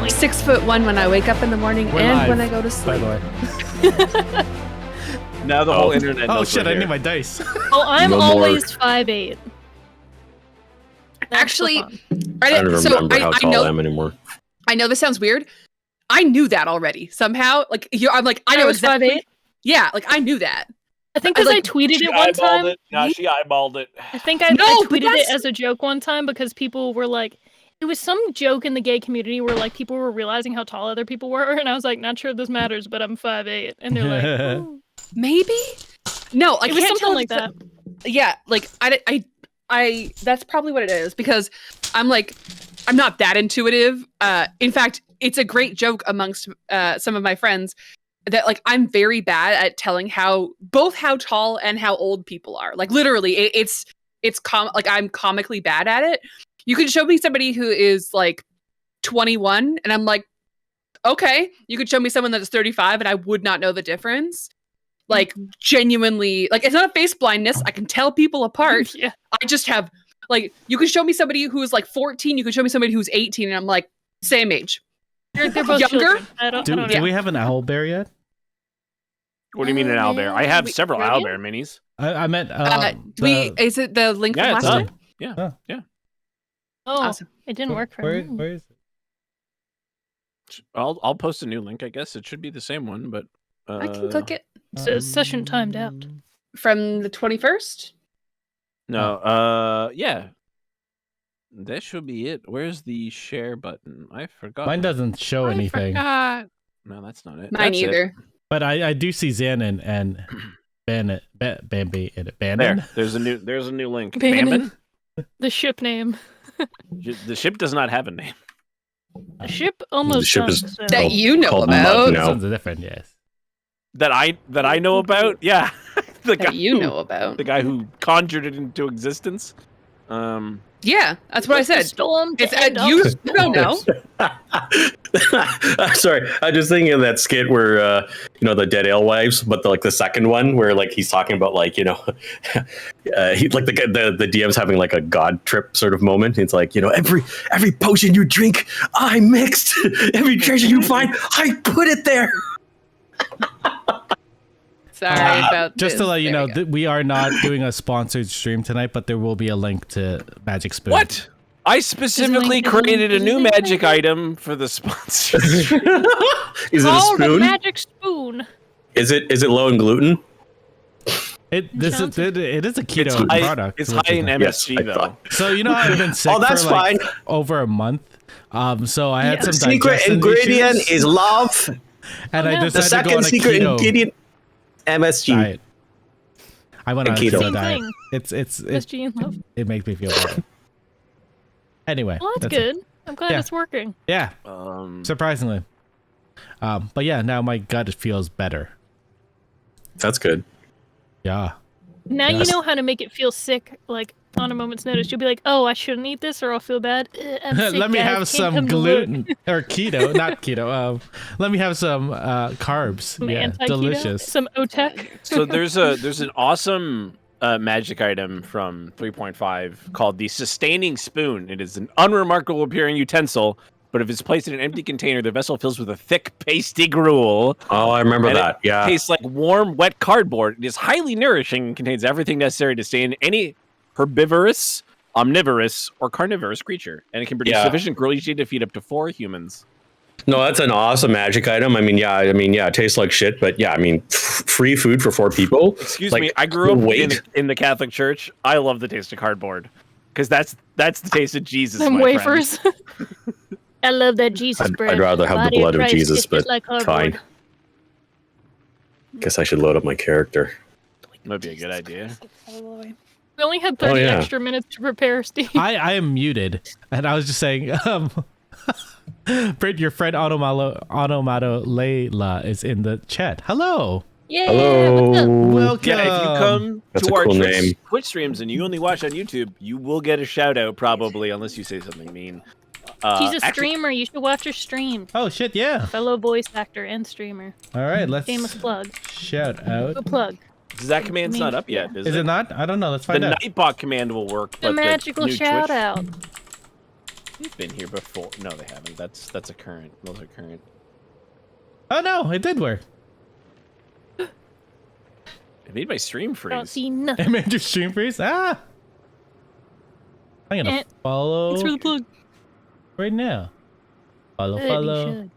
6'1" when I wake up in the morning and when I go to sleep. By the way. Now the whole internet. Oh knows shit! we're I here. need my dice. Oh, I'm No always 5'8". Actually, I don't remember how tall I am anymore. I know this sounds weird. I knew that already somehow. Like I'm like I know was exactly. 5'8"? Yeah, like I knew that. I think because I tweeted it one time. She eyeballed it. I think I tweeted it as a joke one time because people were like, it was some joke in the gay community where like people were realizing how tall other people were, and I was like, not sure this matters, but I'm 5'8", and they're like, oh. Maybe. No, I It was can't something tell like that. Yeah, like I that's probably what it is because I'm like I'm not that intuitive. In fact, it's a great joke amongst some of my friends that like I'm very bad at telling both how tall and how old people are. Like literally, it's like I'm comically bad at it. You can show me somebody who is like 21, and I'm like, okay. You could show me someone that's 35, and I would not know the difference. Like genuinely, like it's not a face blindness. I can tell people apart. Yeah. I just have like you can show me somebody who is like 14. You can show me somebody who's 18, and I'm like same age. They're both Younger? children. I don't Do know. we have an owlbear yet? What do you mean an owlbear? I have several really? owlbear minis. I meant. Is it the link Yeah, from it's last on. time? Yeah. Oh, Awesome. it didn't work for me. Where is it? I'll post a new link. I guess it should be the same one, but I can click it So session timed out. from the 21st. No. Yeah. That should be it. Where's the share button? I forgot. Mine doesn't show anything. Forgot. No, that's not it. Mine That's either. But I do see Zan and Bambi in it. There. Bannon? There's a new link. Bannon. Bambin? The ship name. The ship does not have a name. The ship almost ship sunk, is- so- That you know called about. Mud now. Sounds different, yes. That I know about. Yeah. That you know about. The guy who conjured it into existence. Yeah, that's what I said. Storm to It's end you us. don't know. Sorry, I'm just thinking of that skit where the dead alewives, but the second one where like he's talking about like he like the DM's having like a god trip sort of moment. It's like every potion you drink, I mixed. Every treasure you find, I put it there. Sorry about Just this. to let you There know, we go. we are not doing a sponsored stream tonight, but there will be a link to Magic Spoon. What? I specifically created a new magic item for the sponsor. Is it a Called a spoon? magic spoon. Is it low in gluten? It is a keto It's product. It's which high is in nice. Yes, MSG I though. thought. So I've been sick Oh, that's for like fine. over a month. So I had Yeah. some Secret digestion ingredient issues, is love. and I yeah. The decided to go on second a secret keto ingredient, MSG. diet. I went on a Keto. keto Same diet. thing. It's SG and love. it makes me feel better. Anyway, Well, that's it. good. I'm glad Yeah. it's working. Yeah, surprisingly. But yeah, now my gut feels better. That's good. Yeah. Now Yes. you know how to make it feel sick, like on a moment's notice. You'll be like, "Oh, I shouldn't eat this, or I'll feel bad." I'm sick, Let me guys. have Can't some come to gluten work." or keto, not keto. Let me have some carbs. Some Yeah, anti-keto, delicious. some OTEC. So there's an awesome magic item from 3.5 called the Sustaining Spoon. It is an unremarkable appearing utensil, but if it's placed in an empty container, the vessel fills with a thick, pasty gruel. Oh, I remember And that. Yeah. It tastes like warm, wet cardboard. It is highly nourishing and contains everything necessary to sustain any herbivorous, omnivorous, or carnivorous creature. And it can produce Yeah. sufficient gruel each day to feed up to 4 humans. No, that's an awesome magic item. I mean, yeah, it tastes like shit, but yeah, I mean, free food for 4 people. Excuse Like, me, I grew up wait. in the Catholic Church. I love the taste of cardboard because that's the taste of Jesus. Some my wafers. friend. I love that Jesus bread. I'd rather have the Body blood of Christ Jesus, tastes but just like cardboard. fine. Guess I should load up my character. Might be a good idea. We only had 30 yeah. extra minutes to prepare, Steve. I am muted, and I was just saying, Britt, your friend Automato Layla is in the chat. Hello. Yeah. Hello. Welcome. Yeah, if you come That's to a our cool name. Twitch streams and you only watch on YouTube, you will get a shout out probably, unless you say something mean. He's a actually- streamer. You should watch her stream. Oh shit, yeah. Fellow voice actor and streamer. All right, let's Shameless plug. shout out. Go plug. That command's not up yet, Is it not? I don't know. Let's The find out. Nightbot command will work, The but magical the new shout Twitch... out. They've been here before. No, they haven't. That's a current. Those are current. Oh no, it did work. It made my stream I don't freeze. see nothing. It made your stream freeze. Ah, I'm gonna follow. Thanks for the plug. Right now. Follow, Good, you follow. should.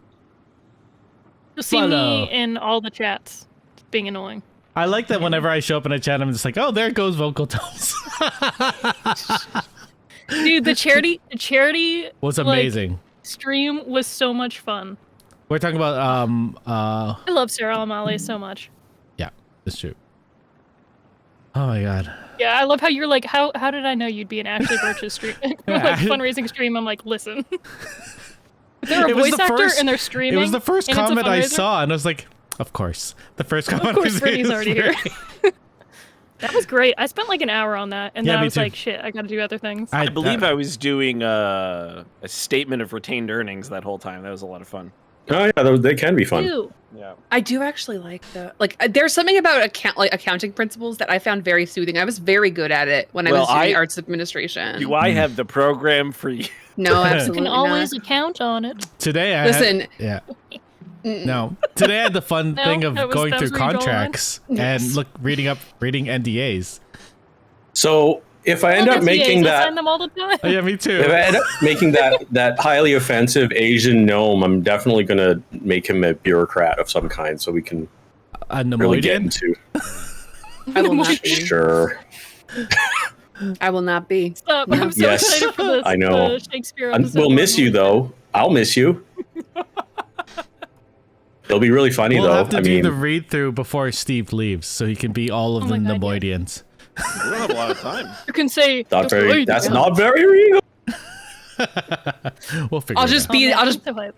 You'll see Follow. me in all the chats. It's being annoying. I like that whenever I show up in a chat, I'm just like, oh, there goes vocal tones. Dude, the charity Was like, amazing. stream was so much fun. We're talking about I love Sarah Almale so much. yeah, that's true. Oh my god. Yeah, I love how you're like, how did I know you'd be in Ashley Birch's stream, like fundraising stream? I'm like, listen, if they're a It was voice the actor first- and they're streaming. It was the first and it's a comment I fundraiser, saw, and I was like, of course. The first comment Of course, was Brittany's was already here. Brittany. That was great. I spent like an hour on that, and Yeah, then I me was too. like, shit, I got to do other things. I believe I was doing a statement of retained earnings that whole time. That was a lot of fun. Oh yeah, they can be fun. Ew. Yeah. I do actually like the there's something about accounting principles that I found very soothing. I was very good at it when I was doing arts administration. Do I have the program for you? No, You absolutely can always not. account on it. Today I Listen. had, yeah. No. Today I had the fun No, thing of that was- going that through was where you're going. contracts Yes. and reading NDAs. So if I end up making I that, sign them all the time. Oh yeah, me too. if I end up making that highly offensive Asian gnome, I'm definitely gonna make him a bureaucrat of some kind, so we can A really get Nemoidian? into. I will not be. Sure. I will not be. Stop. I'm so Yes, excited for this. I know. Shakespeare episode. We'll miss you though. I'll miss you. It'll be really funny We'll though. have to I do mean, the read through before Steve leaves, so he can be all of Oh the my God, Nemoidians. We don't have a lot of time. You can say not "Just very. wait." That's not very regal. We'll figure I'll it just out. be. I'll just. so hype.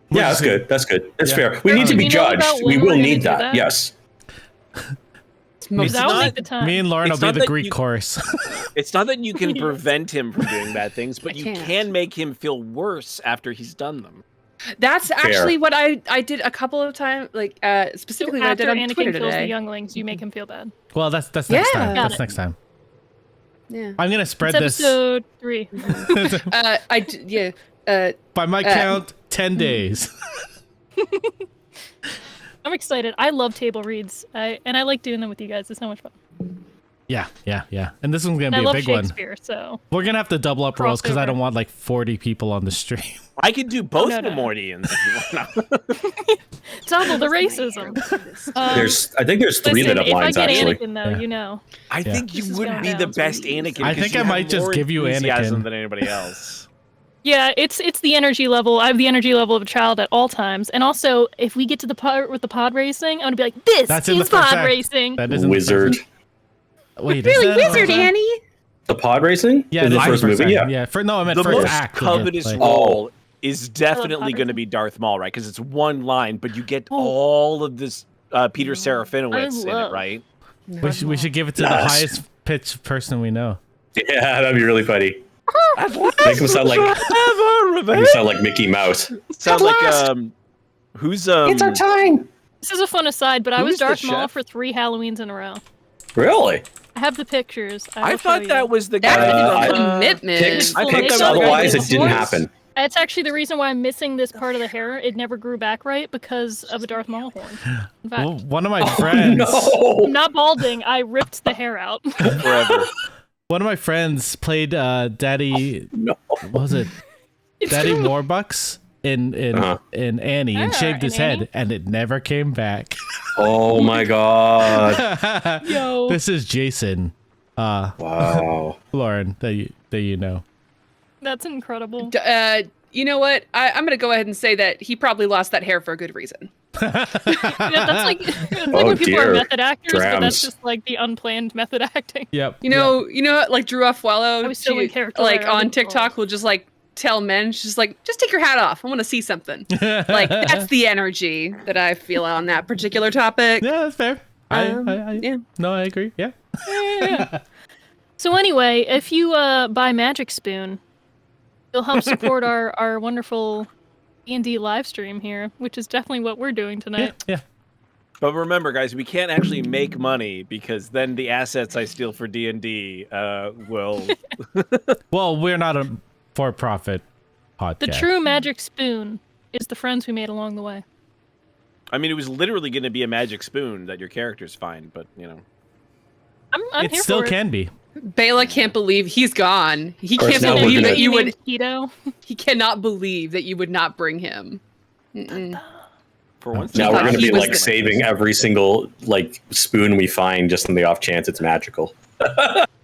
We'll Yeah, just that's see. good. That's good. That's Yeah. fair. We Do need to be we know about judged. when We we're will gonna need do that. that? Yes. Most That would not- make the time. Me and Lauren will It's be not the that Greek you- chorus. It's not that you can Yes. prevent him from doing bad things, but I you can't. can make him feel worse after he's done them. That's actually what I did a couple of times, like specifically what I did After on Anakin Twitter kills the today. younglings, you make him feel bad. Well, that's next Yeah. time. Got That's it. next time. Yeah. I'm gonna spread It's this episode 3. Yeah. by my count 10 days. I'm excited. I love table reads. And I like doing them with you guys. It's so much fun. Yeah. And this one's gonna And I be a love big one. Shakespeare, so We're gonna have to double up rolls because I Crossover. don't want like 40 people on the stream. I could do both no, no. Memoridians if you want. double the racism. I think there's 3 Listen, that have if I lines get actually. Anakin, though, Yeah. you know. I Yeah. think you This is would going be the down. best Anakin. I 'cause think you I have might just more give you enthusiasm Anakin. than anybody else. Yeah, it's the energy level. I have the energy level of a child at all times. And also, if we get to the part with the pod racing, I'm gonna be like, this That's in the is first pod act. racing. That isn't Wizard. Wait, Really, is that wizard Annie? The pod racing? Yeah, Is the that's first movie. act. Yeah. Yeah. No, I meant The first most act. covetous Like- role is definitely Potter. going to be Darth Maul, right? Because it's one line, but you get Oh. all of this Peter Serafinowicz in it, love- right? we should give it to the Yes. highest pitched person we know. Yeah, that'd be really funny. At last Make him sound like we shall have our make him revenge. sound like Mickey Mouse. Sound like who's time. This is a fun aside, but I Who was is the Darth Maul chef? for 3 Halloweens in a row. Really? I have the pictures. I will thought show that you. was the That's guy a from commitment. Picks, I think picks that was otherwise the it didn't voice. happen. That's actually the reason why I'm missing this part of the hair. It never grew back right because of a Darth Maul horn. In fact, Well, one of my friends, No. I'm not balding. I ripped the hair out. forever. one of my friends played Daddy. No. What was it? Daddy Warbucks in Uh-huh. Annie and Ah, shaved his in Annie? head, and it never came back. Oh my god. Yo. This is Jason, Wow. Lauren, that you know. That's incredible. You know what? I'm gonna go ahead and say that he probably lost that hair for a good reason. Yeah, that's like Oh, when people dear. are method actors, but Drams. that's just like the unplanned method acting. Yep. You know, like Drew I Afuelo, was so in character like there, I on didn't TikTok, know. will just like tell men, she's like, just take your hat off. I want to see something. Like that's the energy that I feel on that particular topic. Yeah, that's fair. Yeah. No, I agree. Yeah. So anyway, if you buy Magic Spoon, you'll help support our wonderful D&D live stream here, which is definitely what we're doing tonight. Yeah. But remember, guys, we can't actually make money because then the assets I steal for D&D will. Well, we're not for-profit podcast. The true magic spoon is the friends we made along the way. I mean, it was literally going to be a magic spoon that your characters find, but you know, I'm it here still for can be. Bela can't believe he's gone. He course, can't now we're believe gonna- that you would. Keto. He cannot believe that you would not bring him. Mm-mm. for once. Now thought we're going to he be was like the- saving every single like spoon we find just on the off chance it's magical.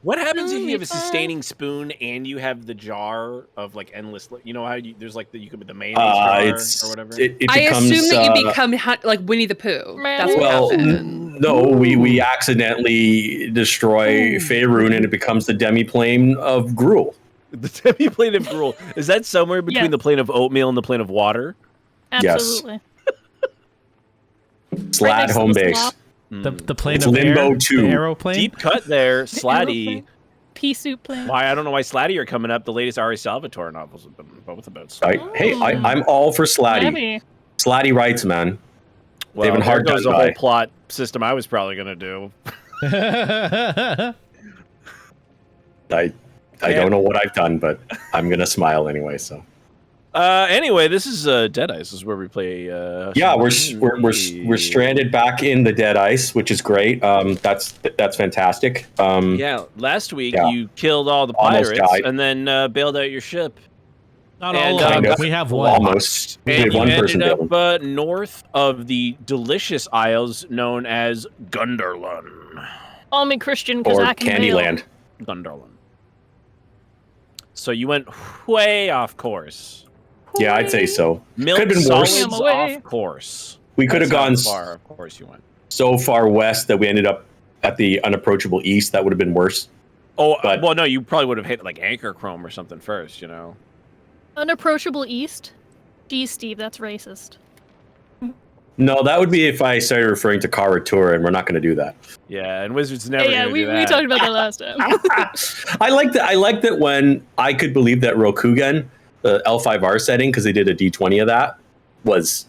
What happens if you have a Fine. sustaining spoon and you have the jar of like endless? You know how there's like you could put the mayonnaise jar It's or whatever. it I becomes, assume that you become like Winnie the Pooh. That's what well, happened. no, we accidentally destroy Faerun and it becomes the demi-plane of Gruul. The demi-plane of gruel, is that somewhere between Yeah. the plane of oatmeal and the plane of water? Absolutely. Slad Right next to home the base. slop. The plane It's of Limbo air, 2. the aeroplane. Deep cut there, Slatty. Pea soup plane. Why I don't know why Slatty are coming up. The latest Ari Salvatore novels have been both about Right? Slatty. Hey, I'm all for Slatty. Maybe. Slatty writes, man. Well, They've been hard there goes done the by. whole plot system I was probably going to do. I don't know what I've done, but I'm gonna smile anyway. So Anyway, this is Dead Ice. This is where we play. yeah, we're stranded back in the dead ice, which is great. That's fantastic. Yeah, last week Yeah. you killed all the Almost pirates died. and then bailed out your ship. Not And, all of kind them. of. We have one. Almost. We And had you one ended person up killed. north of the delicious isles known as Gundarlun. Call me Christian because Or I can bail. Candyland. Gundarlun. So you went way off course. Yeah, I'd say so. Milk Could've been worse. solids I'm away. off course. We could have That's gone how far, of course you went. so far west that we ended up at the unapproachable east. That would have been worse. Oh, But- well, no, you probably would have hit like Anchor Chrome or something first, you know. Unapproachable East? Geez, Steve, that's racist. No, that would be if I started referring to Karatura, and we're not going to do that. Yeah, and Wizards never. Yeah, gonna we do that. talked about that last time. I like that when I could believe that Rokugan, the L5R setting, because they did a D20 of that, was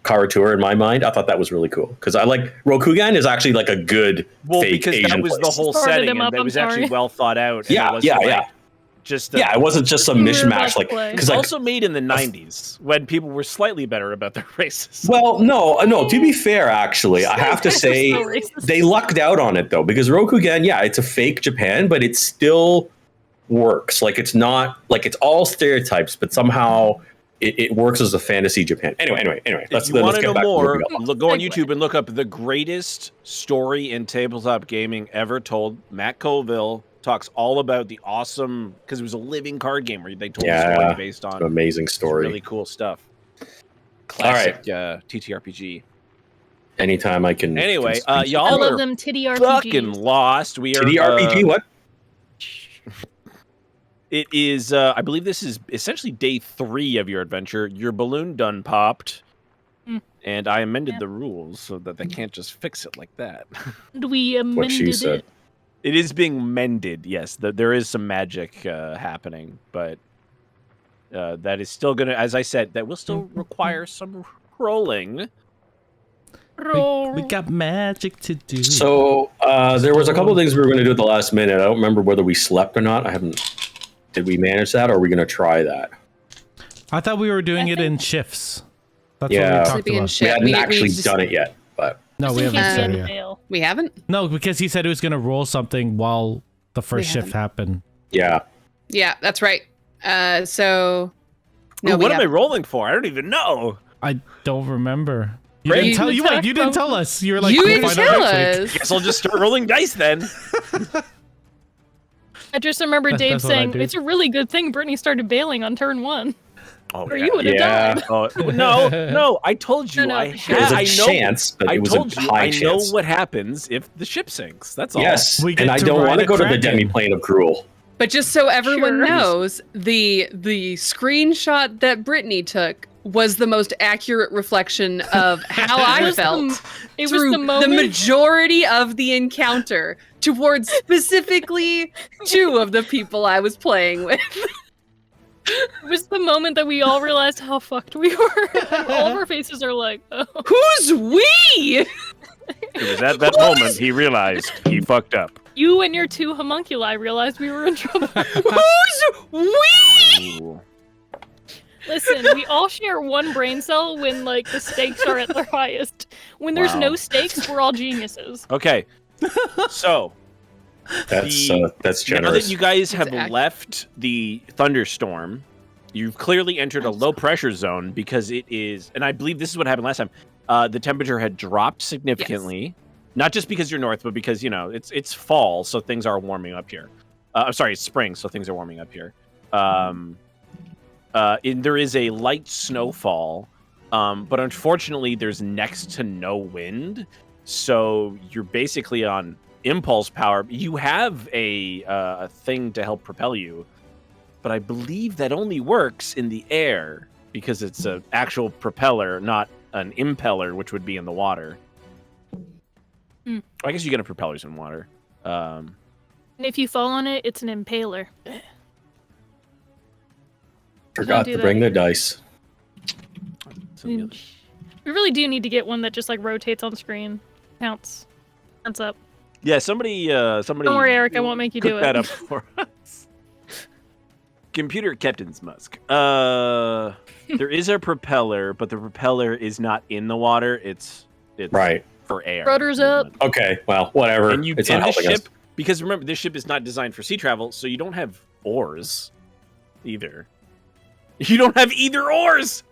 Karatura in my mind. I thought that was really cool because I like Rokugan is actually like a good Well, fake because Asian that was place. the whole Started setting, him and up, that I'm was actually sorry. well thought out. and Yeah, it wasn't, yeah. like, Just Yeah, it wasn't just some We were mishmash about to like play. because like also made in the '90s when people were slightly better about their races. well no to be fair actually I have to say So racist. they lucked out on it though because Rokugan it's a fake Japan but it still works like it's not like it's all stereotypes but somehow it works as a fantasy Japan anyway If let's you want to get know back more, to where we go on Segue. YouTube and look up the greatest story in tabletop gaming ever told. Matt Colville talks all about the awesome because it was a living card game where they told the Yeah. story based on go. Amazing story. really cool stuff. Classic TTRPG. Anytime I can. Anyway, I y'all love are them titty fucking RPGs. lost. We are TD RPG what? It is. I believe this is essentially day 3 of your adventure. Your balloon done popped, and I amended the rules so that they can't just fix it like that. We What she amended said. it. It is being mended. Yes, there is some magic happening, but that is still gonna, as I said, that will still require some rolling. We got magic to do. So there was a couple of things we were going to do at the last minute. I don't remember whether we slept or not. I haven't. Did we manage that, or are we going to try that? I thought we were doing I it in think- shifts. That's Yeah. what we talked Sleeping in about. shit. We hadn't We actually just- done it yet, but No, we Just in haven't case we had started to yet. bail. We haven't. No, because he said he was going to roll something while the first We shift happened. yeah. Yeah, that's right. So. No, Ooh, we what am I haven't. rolling for? I don't even know. I don't remember. You Right? didn't tell You you. Wait, talked you didn't about- tell us. You were like, You we'll didn't find out tell next week. us. Guess I'll just start rolling dice then. I just remember Dave That's what I saying, do. it's a really good thing Brittany started bailing on turn 1. Oh, Or you would have Yeah. died. Oh, no! I told you. No, I, for sure. There was a I know. chance, but I it was told a you. high I know chance. what happens if the ship sinks. That's all. Yes, We get and I to don't ride want to a go to the kraken. demi-plane of Gruul. But just so everyone Sure. knows, the screenshot that Brittany took was the most accurate reflection of how I was the- felt It was through the moment. majority of the encounter towards specifically 2 of the people I was playing with. It was the moment that we all realized how fucked we were. And all of our faces are like, oh. Who's we? It was at that moment he realized he fucked up. You and your 2 homunculi realized we were in trouble. Who's we? Ooh. Listen, we all share one brain cell when like the stakes are at their highest. When there's no stakes, we're all geniuses. Okay. So That's generous. now that you guys have accurate. left the thunderstorm, you've clearly entered a low pressure zone because it is, and I believe this is what happened last time. The temperature had dropped significantly, not just because you're north, but because it's fall, so things are warming up here. I'm sorry, it's spring, so things are warming up here. There is a light snowfall, but unfortunately, there's next to no wind, so you're basically on impulse power. You have a thing to help propel you, but I believe that only works in the air because it's an actual propeller, not an impeller, which would be in the water. I guess you get a propellers in water. And if you fall on it, it's an impaler. Forgot to bring the dice. We really do need to get one that just like rotates on screen. Counts up. Yeah, somebody. Don't worry, Eric. I won't make you do cook that it. up for us. Computer Captain's Musk. There is a propeller, but the propeller is not in the water. It's right for air. Rudder's up. Okay, well, whatever. And it's not the helping us. ship, because remember, this ship is not designed for sea travel, so you don't have oars either. You don't have either oars.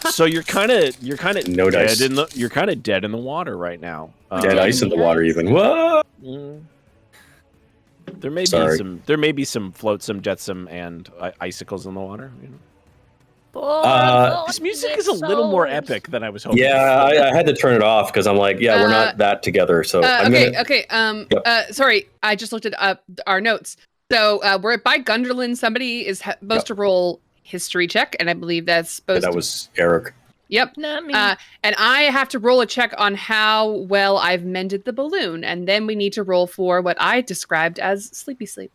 So you're kind of No dead dice. you're kind of dead in the water right now. Dead ice in the water, even. Whoa! There may be some flotsam, jetsam, and icicles in the water. This music is a little more epic than I was hoping. Yeah, I had to turn it off because I'm like, we're not that together. So sorry, I just looked at our notes. So we're by Gunderland. Somebody is supposed to roll history check, and I believe that's supposed. That was Eric. Yep. Not me. And I have to roll a check on how well I've mended the balloon, and then we need to roll for what I described as sleepy sleep.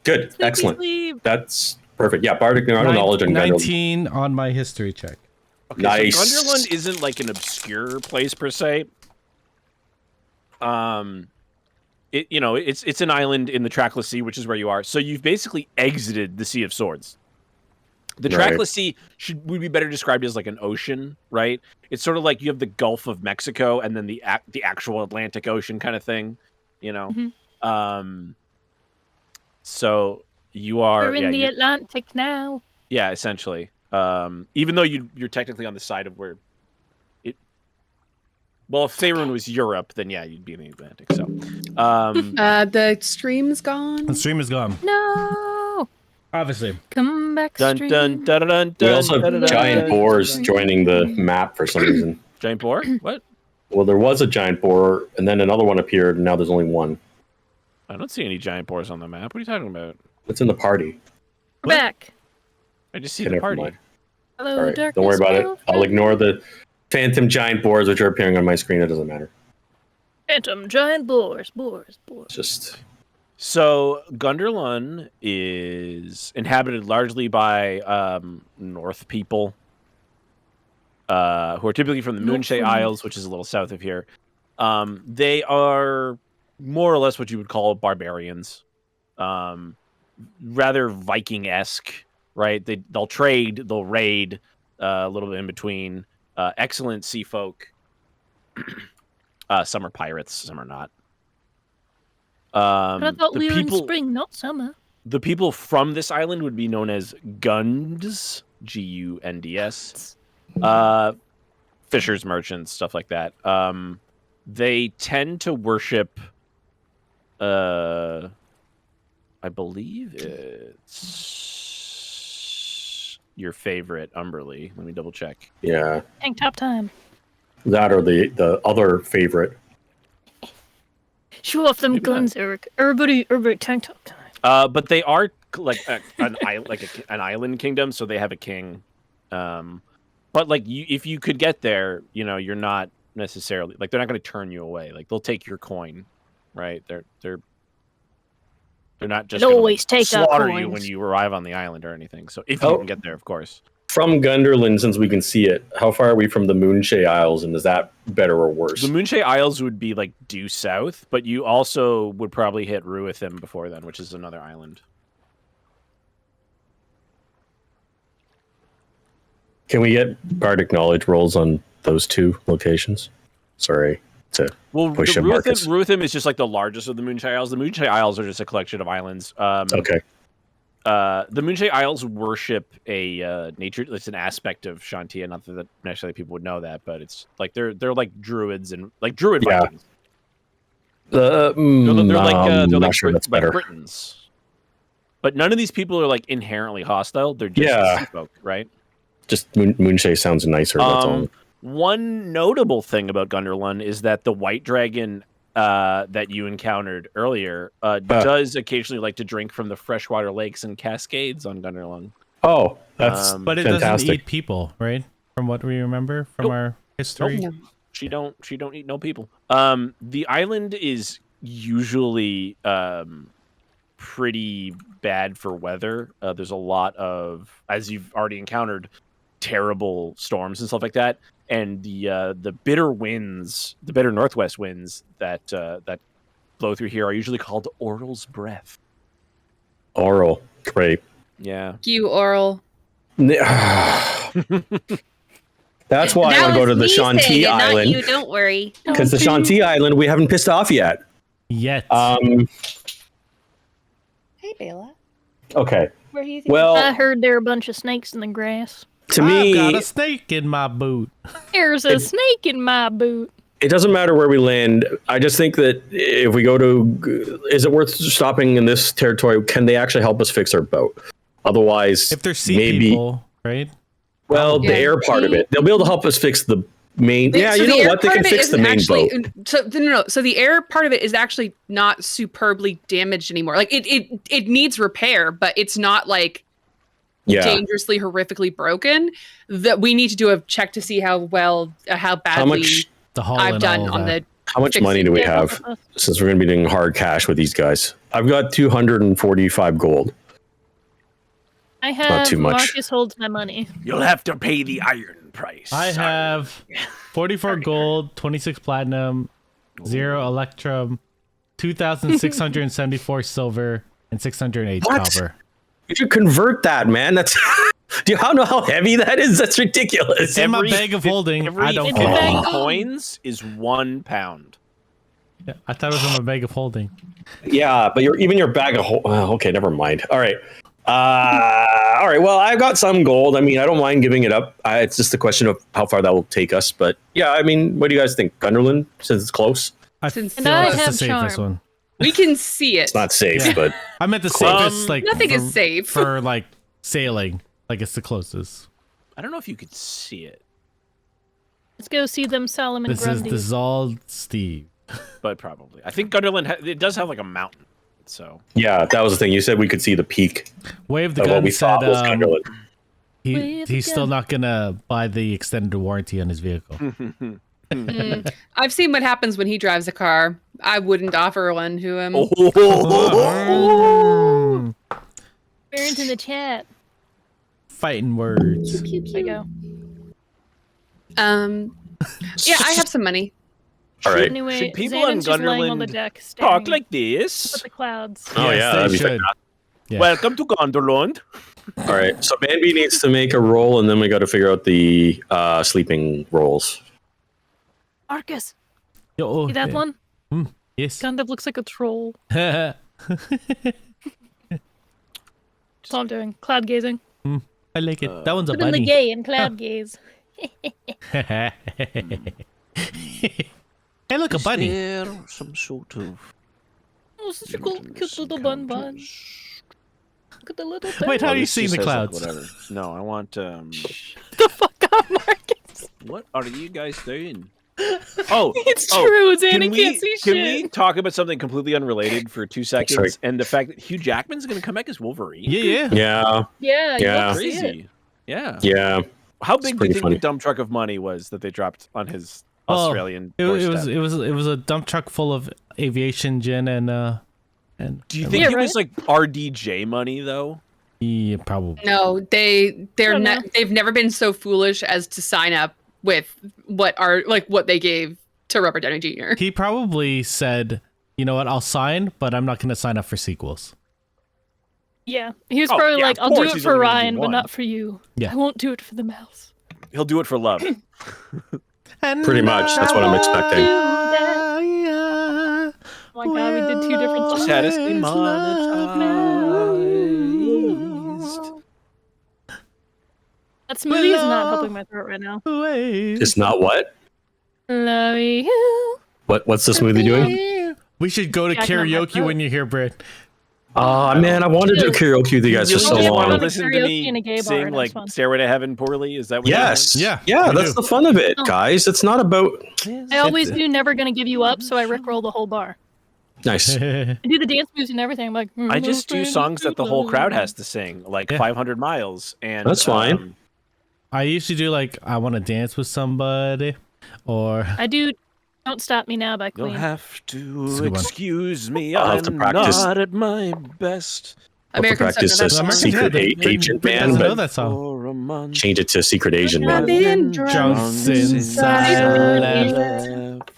Good, Sleepy excellent. sleep. That's perfect. Yeah, Bardic knowledge and 19 on my history check. Okay, nice. So Gunderland isn't like an obscure place per se. It's an island in the trackless sea, which is where you are. So you've basically exited the Sea of Swords. The trackless sea would be better described as like an ocean, right? It's sort of like you have the Gulf of Mexico and then the actual Atlantic Ocean kind of thing, So you are. We're in the Atlantic now. Yeah, essentially. Even though you're technically on the side of where it. Well, if Faerun was Europe, then yeah, you'd be in the Atlantic. So, the stream's gone. The stream is gone. No. Obviously. Come back, dun, stream. dun, dun, dun, We also dun, have dun, giant dun, boars dun. joining the map for some reason. Giant boar? What? Well, there was a giant boar, and then another one appeared, and now there's only one. I don't see any giant boars on the map. What are you talking about? It's in the party. We're back. I just see Okay, the never party. mind. Hello, All right, darkness. don't worry about it. my old I'll friend. ignore the phantom giant boars which are appearing on my screen. It doesn't matter. Phantom giant boars. It's just So Gunderlun is inhabited largely by North people, who are typically from the Moonshay Isles, which is a little south of here. They are more or less what you would call barbarians, rather Viking-esque, right? They'll trade, they'll raid, a little bit in between. Excellent sea folk. Some are pirates, some are not. But I thought we were in spring, not summer. The people from this island would be known as Gunds, Gunds. Fishers, merchants, stuff like that. They tend to worship, I believe it's your favorite Umberly. Let me double check. yeah. Tank top time. That or the other favorite. Show off them Maybe guns, Eric. Everybody, tank top time. But they are like an island kingdom, so they have a king. But like if you could get there, you're not necessarily like they're not going to turn you away. Like they'll take your coin, right? They're not just They'll gonna, always take our slaughter you coins. when you arrive on the island or anything. So if you can get there, of course. From Gunderland, since we can see it, how far are we from the Moonshay Isles, and is that better or worse? The Moonshay Isles would be like due south, but you also would probably hit Ruithim before then, which is another island. Can we get Bardic Knowledge rolls on those two locations? Sorry to push him, Marcus. Ruithim is just like the largest of the Moonshay Isles. The Moonshay Isles are just a collection of islands. Okay. The Moonshay Isles worship a nature. It's an aspect of Shantia. Not that necessarily people would know that, but it's like they're like druids and like druid Vikings. They're like sure that's better. Britons. But none of these people are like inherently hostile. They're just sea folk, right? Just Moonshay sounds nicer. That's all. One notable thing about Gunderlund is that the white dragon that you encountered earlier does occasionally like to drink from the freshwater lakes and cascades on Gunderlund. Oh, that's but it fantastic. doesn't eat people, right? From what we remember from our history. Nope. She don't eat no people. The island is usually pretty bad for weather. There's a lot of, as you've already encountered, terrible storms and stuff like that. And the bitter winds, the bitter northwest winds that blow through here are usually called Oral's breath. Oral, great. Yeah. Thank you, Oral. That's why I want to go to the Yuan-ti Island. Not you, don't worry. Because the Yuan-ti Island we haven't pissed off yet. Yet. Hey, Bela. Okay. Where do you think? Well, I heard there are a bunch of snakes in the grass. to me, I've got a snake in my boot. There's a snake in my boot. it doesn't matter where we land. I just think that if we go to, is it worth stopping in this territory? Can they actually help us fix our boat? Otherwise, If they're sea maybe, people, right? well, the Yeah. air part of it, they'll be able to help us fix the main. Yeah, So you the know air what? They part can of it fix the isn't main actually, boat. No. So the air part of it is actually not superbly damaged anymore. Like it needs repair, but it's not like Yeah. dangerously, horrifically broken. That we need to do a check to see how badly The hull I've and done all of on that. How much fixing money do we it. have? Since we're going to be doing hard cash with these guys, I've got 245 gold. I have too much. Marcus holds my money. You'll have to pay the iron price. I have 44 gold, 26 platinum, 0 electrum, 2,674 silver, and 608 What? copper. You should convert that, man. That's. Do you know how heavy that is? That's ridiculous. It's in my bag of holding. I don't It's care. a bag- 50 coins is 1 pound. Yeah, I thought it was in my bag of holding. Yeah, but your bag of okay, never mind. All right. All right. Well, I've got some gold. I mean, I don't mind giving it up. It's just a question of how far that will take us. But yeah, I mean, what do you guys think? Gunderland, since it's close. I Since feel I like it's the have safest charm. one. we can see it. It's not safe, Yeah. but I meant the safest, like Nothing for, is safe. for like sailing. Like it's the closest. I don't know if you could see it, Let's go see them Solomon This Grundy. is all Steve. but probably. I think Gunderland, it does have like a mountain. So yeah, that was the thing. You said we could see the peak Wave the of what gun we said thought was Gunderland. he's the still gun. not gonna buy the extended warranty on his vehicle. I've seen what happens when he drives a car. I wouldn't offer one to him. Mm. Barron's in the chat. Fighting words. There you go. Yeah, I have some money. All right. Anyway, Should people Xanon's on just laying on the Gunderland deck, staring talk like up this. at the clouds. Oh, Yes, yeah, they that'd be should. Yeah. Welcome to Gunderland. All right. So Bambi needs to make a roll, and then we got to figure out the sleeping rolls. Marcus, Yo, oh, see that yeah. one? Yes. Kind of looks like a troll. I That's all I'm doing. Cloud gazing. like it. That one's a Put in the bunny. gay and cloud gaze. Hey, look, a bunny. There some sort of Oh, such a cool, cute little bun bun. Look at the little thing. Wait, how are you this seeing just the says, like, clouds? whatever. No, I want the fuck up, Marcus. what are you guys doing? Oh, It's true, Xanon Can can't see can shit. we talk about something completely unrelated for 2 seconds? Sorry. And the fact that Hugh Jackman's going to come back as Wolverine? Yeah, yeah. Yeah. Yeah, you Yeah. love to see it. Crazy. Yeah. Yeah. How big do you pretty think funny. the dump truck of money was that they dropped on his Oh, Australian It doorstep? was a dump truck full of aviation gin and Do you think Yeah, it was right? like RDJ money though? Yeah, probably. No, they've don't know. never been so foolish as to sign up with what they gave to Robert Downey Jr. He probably said, "You know what? I'll sign, but I'm not going to sign up for sequels." Yeah, he was Oh, probably yeah, like, of "I'll do course it he's for only gonna do Ryan, but one. not for you. Yeah. I won't do it for the mouse." He'll do it for love. Pretty much. That's what I'm expecting. Oh my god, we did 2 different Just songs. had us demonetized. That smoothie is not helping my throat right now. It's not what? Love you. What's the smoothie doing? We should go to Yeah, I can have karaoke that. when you're here, Britt. Oh man, I wanted to do karaoke with you guys for really so just want to long. listen to Karaoke in a gay me bar, sing and it like was fun. Stairway to Heaven poorly? Is that what Yes. Yeah, Yeah, we that's do. the fun of it, Oh. guys. It's not about I always do Never Gonna Give You Up, so I rickroll the whole bar. nice. I do the dance moves and everything. I'm like, I just do songs that the whole crowd has to sing, like Yeah. 500 Miles. And That's fine. I usually do like I want to dance with somebody, or I do Don't Stop Me Now by You'll Queen. have It's a to good one. excuse me. I'll have to I'm practice. not at my best. I'll have to practice Son, this no, that's Secret Britt Agent doesn't Man, know but that song. For a month. change it to Secret Asian I've Man. been Drunk since I left.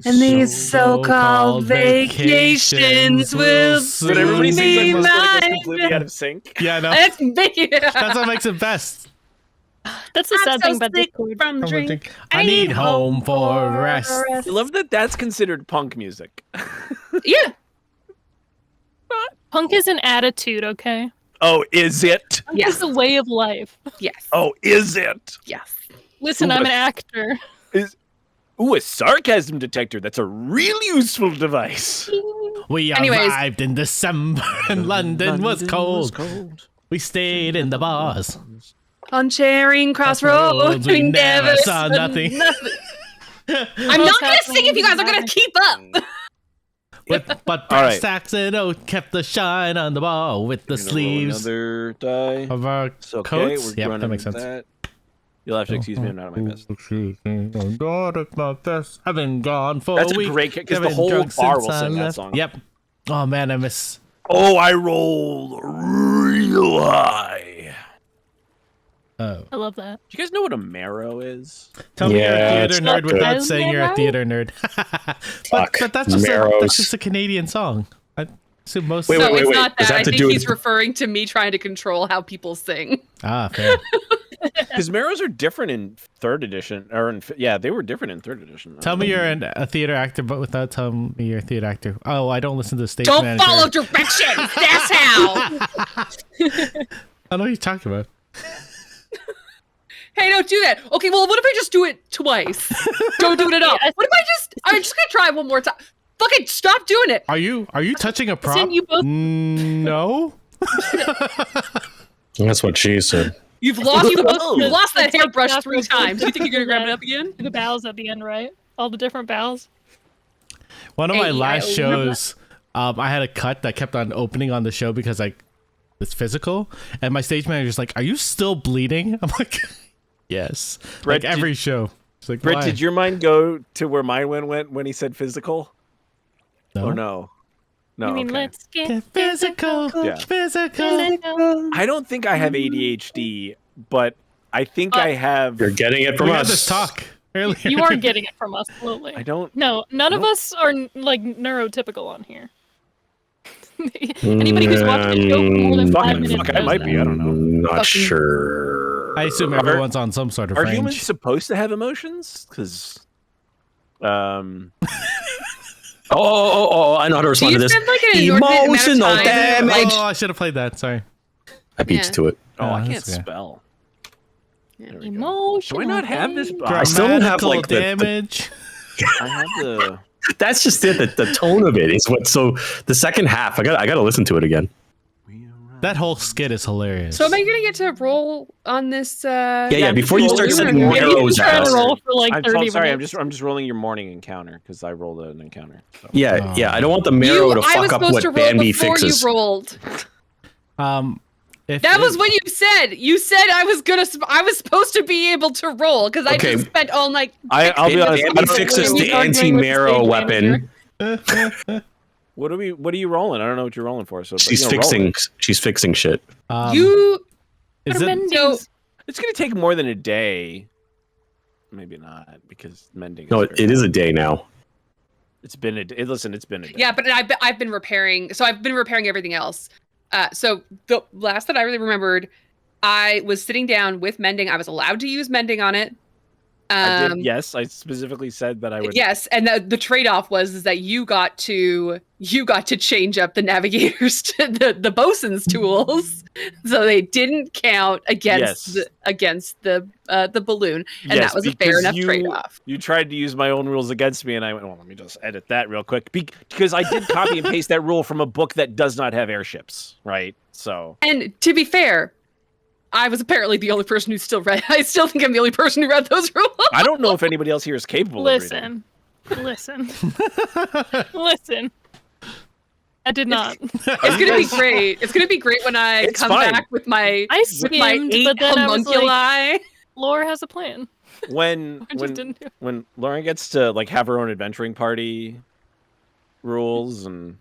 And these so-called vacations will But everybody soon sings be like this, like it's mine. completely out of sync. Yeah, I know. That's big. That's what makes it best. That's the sad thing about Discord. from drink. I need home for rest. I love that that's considered punk music. Yeah. Punk is an attitude, okay? Oh, is it? Punk Yes. is a way of life. Yes. Oh, is it? Yes. Listen, Ooh, I'm a- an actor. Ooh, a sarcasm detector. That's a really useful device. We Anyways. arrived in December and London was cold. We stayed in the bars. On Charing Crossroads, we never saw nothing. I'm not gonna sing if you guys are gonna keep up. But All brass right. tacks and oak kept the shine on the ball with the We're gonna roll sleeves Another die. of our It's okay. coats. We're Yep, running that makes sense. that. You'll have to excuse me. I'm not at my best. I'm not at my best. I've been gone for That's a a week. great because the Haven't whole drunk bar since will I sing that left. song. Yep. Oh man, I miss. Oh, I rolled real high. Oh, I love that. Do you guys know what a marrow is? tell me you're Yeah, a it's theater not nerd without good. saying you're a theater nerd. Fuck. but that's just Marrows. that's just a Canadian song. I assume most. Wait, No, wait, it's wait. not Does that. that I have to think do he's with- referring to me trying to control how people sing. Ah, fair. Because marrows are different in third edition, or yeah, they were different in third edition. Tell me you're a theater actor, but without telling me you're a theater actor. Oh, I don't listen to the stage Don't manager. follow directions. That's how. I know what you're talking about. Hey, don't do that. Okay, well, what if I just do it twice? Don't do it at all. What if I'm just gonna try one more time. Fucking stop doing it. Are you touching a prop? you both- No. That's what she said. You've lost you've lost that It's like hairbrush after 3 a times. You think you're gonna grab it that- up again? The bows at the end, right? All the different bows. One of my Hey, last I- shows, I had a cut that kept on opening on the show because it's physical, and my stage manager's like, "Are you still bleeding?" I'm like, "Yes." Brett, like every show. It's like, Britt, why? did your mind go to where mine went when he said physical? No. Or no? No. I mean, okay. let's get Get physical, Yeah. physical. I don't think I have ADHD, but I think I have. You're getting it from We had us. this talk earlier. You are getting it from us, absolutely. I don't. No, none of us are like neurotypical on here. Anybody who's watched the show for more than Fuck, 5 minutes fuck, I knows might that. be. I don't know. Not Fucking- sure. I assume everyone's on some sort of Are range. humans supposed to have emotions? Because, Oh, I know how to Do respond you to this. spend like an inordinate amount of Emotional time? damage. Oh, I should have played that. Sorry. I beat Yeah. to it. oh, I Yeah, can't that's okay. spell. There we go. Emotional. Do I not have this? I still don't have, Grammatical like, the- damage. I have the. That's just it. The tone of it is what. So the second half, I got to listen to it again. That whole skit is hilarious. So am I gonna get to roll on this? Yeah. Before you start you sending can- arrows try out. to roll for like I'm 30 sorry. minutes. I'm just rolling your morning encounter because I rolled an encounter. So. Yeah. I don't want the marrow to I was fuck up supposed what to roll Bambi before fixes. you rolled. If That was what you said. You said I was supposed to be able to roll because I Okay. just spent all night. I'll be honest. Bambi fixes When the you arguing with the anti-marrow stage weapon. manager. What are you rolling? I don't know what you're rolling for. So She's roll fixing. it. She's fixing shit. You Is What are it? mendings? so It's gonna take more than a day. Maybe not because mending. No, is it is a day now. It's been a day. Listen, it's been a day. yeah, but I've been repairing. So I've been repairing everything else. So the last that I really remembered, I was sitting down with mending. I was allowed to use mending on it. I did. Yes, I specifically said that I would. Yes, and the trade-off was that you got to change up the navigators to the bosun's tools, so they didn't count against the balloon, and that was a fair enough trade-off. You tried to use my own rules against me, and I went, well, let me just edit that real quick because I did copy and paste that rule from a book that does not have airships, right? So, and to be fair, I was apparently the only person who still read. I still think I'm the only person who read those rules. I don't know if anybody else here is capable of reading. Listen. I did not. It's gonna be great. It's gonna be great when I It's come fine. back with my I with my skimmed, 8 but then I was homunculi. like, Laura has a plan. When I just didn't do it. when Lauren gets to like have her own adventuring party rules and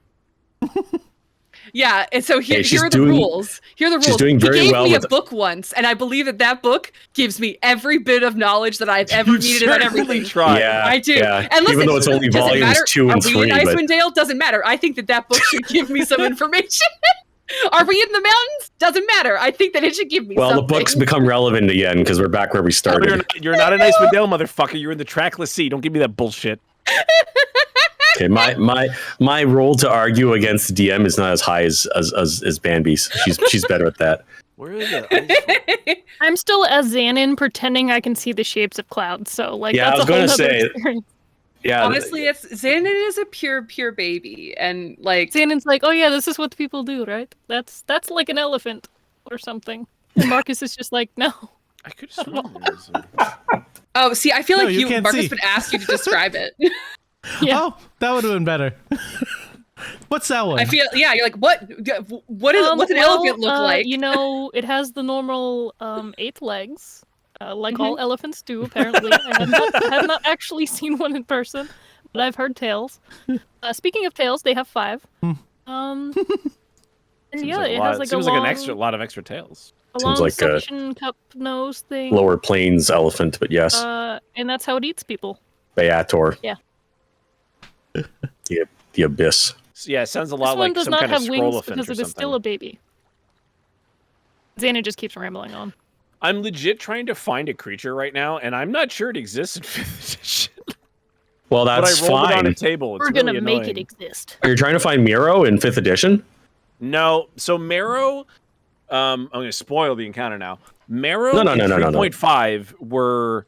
Yeah, and so Hey, here are the rules. Here are the rules. she's doing very he gave well me a with- book once, and I believe that book gives me every bit of knowledge that I've ever needed about everything. try. Yeah, I do. Yeah. And listen, Even though it's only does it volumes matter? 2 and Are 3, we in but Icewind Dale? Doesn't matter. I think that book should give me some information. Are we in the mountains? Doesn't matter. I think that it should give me well, something. the books become relevant again because we're back where we No, started. you're not an Icewind Dale, motherfucker. You're in the trackless sea. Don't give me that bullshit. Okay, my role to argue against the DM is not as high as Bambi's. She's better at that. Where is it? I'm still as Xanon pretending I can see the shapes of clouds. So like, Yeah, I that's was a whole gonna nother say- experience. Yeah, Honestly, Xanon is a pure baby, and like Xanon's like, oh yeah, this is what people do, right? That's like an elephant or something. And Marcus is just like, no. I could have sworn there was oh, see, I feel No, like you can't Marcus see. would ask you to describe it. Yeah. Oh, that would have been better. What's that one? I feel, yeah, you're like, what's an elephant look like? You know, it has the normal 8 legs, like all elephants do. Apparently, I have not actually seen one in person, but I've heard tales. Speaking of tails, they have 5. And yeah, it has like seems a long, like a lot of extra tails. a Seems long like a suction cup nose thing. lower plains elephant, but yes, And that's how it eats people. Beator. Yeah. The abyss. So, yeah, it sounds a This lot one like does some not kind of have scroll wings offense because or it is something. still a baby. Xana just keeps rambling on. I'm legit trying to find a creature right now, and I'm not sure it exists in 5th edition. Well, But that's I rolled it on a fine. table. It's We're gonna really make annoying. it exist. You're trying to find Miro in 5th edition? No, so Marrow. I'm going to spoil the encounter now. Marrow No. in 3.5 were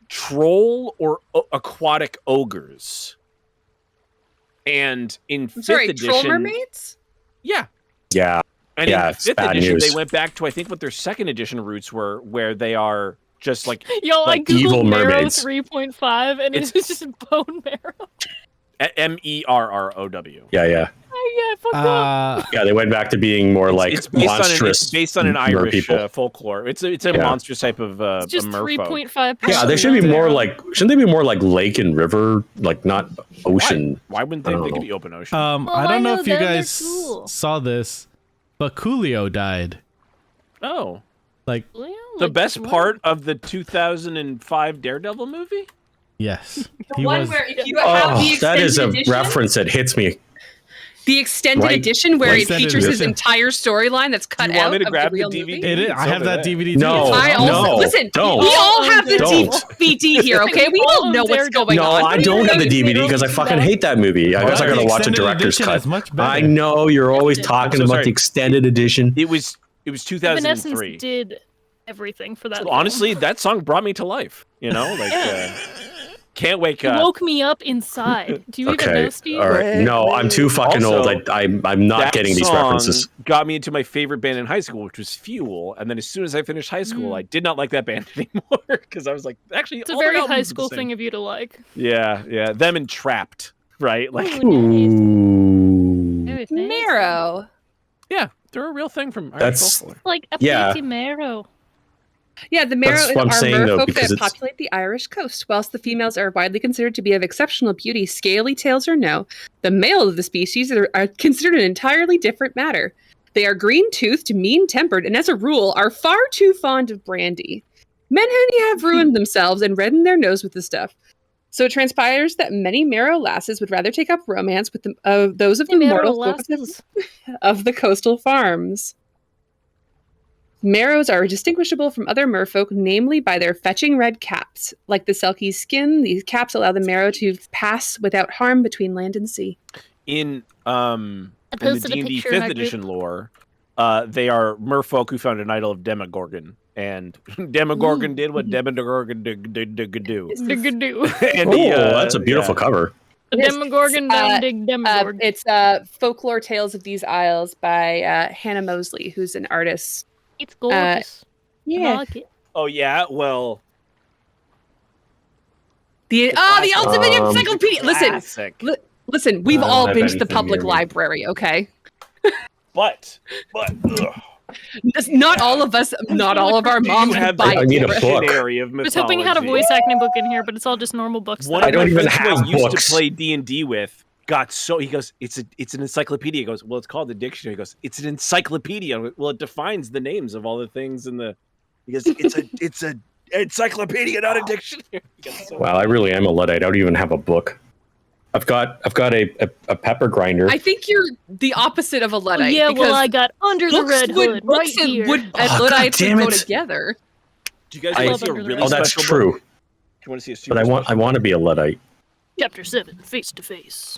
troll or aquatic ogres, and in 5th Sorry, edition, troll mermaids? yeah, Yeah. and Yeah, in it's 5th bad edition news. they went back to I think what their 2nd edition roots were, where they are just like Yo, I Like googled evil marrow mermaids. 3.5 and it's just bone marrow. MERROW. Yeah. Yeah, I fucked up. Yeah, they went back to being more like It's based monstrous. it's based on an mer Irish people. folklore. It's a Yeah. monstrous type of It's just a merfolk. 3.5. Yeah, they should be more like. Shouldn't they be more like lake and river, like not ocean? Why wouldn't I they? don't They could know. be open ocean. I don't know if you them, they're guys cool. saw this, but Coolio died. Oh. Like, Yeah, The like, best what? part of the 2005 Daredevil movie? yes, The he one was. where if you have the Oh, that is a extended edition, reference that hits me. the extended Right. edition where Right. it Extended features his edition. entire storyline that's cut Do you want out me to of grab the the real DVD? movie. It is, It's I have over that there. DVD. No, too. I also no, listen. don't. We all have the Don't. DVD here, okay? We all know what's going No, on. I don't have the DVD because I fucking hate that movie. I guess I the gotta watch a extended director's edition cut. is much better. I know you're always I'm talking so about sorry. the extended edition. It was Evanescence 2003. did everything for that. So honestly, that song brought me to life. You know, like can't wake it up. woke me up inside. Do you even know, Okay, Steve? all right. No, I'm too fucking Also, old. I'm not That getting these song references. got me into my favorite band in high school, which was Fuel. And then as soon as I finished high school, I did not like that band anymore because I was like, actually, It's a all their very albums high are the school same. thing of you to like. Yeah, them and Trapped, right? Like, Ooh. Very nice. Marrow. yeah, they're a real thing from Irish That's- folklore. Like a Yeah. pretty marrow. Yeah, the Marrow That's what I'm are saying, though, merfolk because that it's- populate the Irish coast. Whilst the females are widely considered to be of exceptional beauty, scaly tails or no, the males of the species are considered an entirely different matter. They are green-toothed, mean-tempered, and as a rule, are far too fond of brandy. Men have ruined themselves and reddened their nose with the stuff. So it transpires that many Marrow lasses would rather take up romance with those of the Marrow mortal folk lasses. of the coastal farms. Marrows are distinguishable from other merfolk, namely by their fetching red caps. Like the Selkie's skin, these caps allow the Marrow to pass without harm between land and sea. In the posted a D&D picture in 5th our edition lore, they are merfolk who found an idol of Demogorgon. And Demogorgon did what Demogorgon do. And that's a beautiful cover. The Yes. Demogorgon down dig Demogorgon. It's Folklore Tales of These Isles by Hannah Mosley, who's an artist. It's gorgeous. I Yeah. like it. Oh yeah, well, The ultimate encyclopedia. Listen, classic. listen. We've I don't all have been to the anything public near me. library, okay? But Not all of us. Not all of our do you moms have buy I need a it. book. dictionary of I was hoping I had a mythology? voice acting book in here, but it's all just normal books. One that of I don't my even friends who I have used books. to play D&D with got so he goes, it's an encyclopedia. He goes, well, it's called the dictionary. He goes, it's an encyclopedia. Well, it defines the names of all the things in the. He goes, it's a encyclopedia, not a dictionary. He goes, so Wow, I really am a Luddite. I don't even have a book. I've got a pepper grinder. I think you're the opposite of a Oh, Luddite. yeah, because well, I got under the red hood right here. and Oh, Luddites God damn would go it. together. do you guys I- want to see a Oh, really that's special true. book? Do you want to see a super But I special want to be a Luddite. Chapter 7, face to face.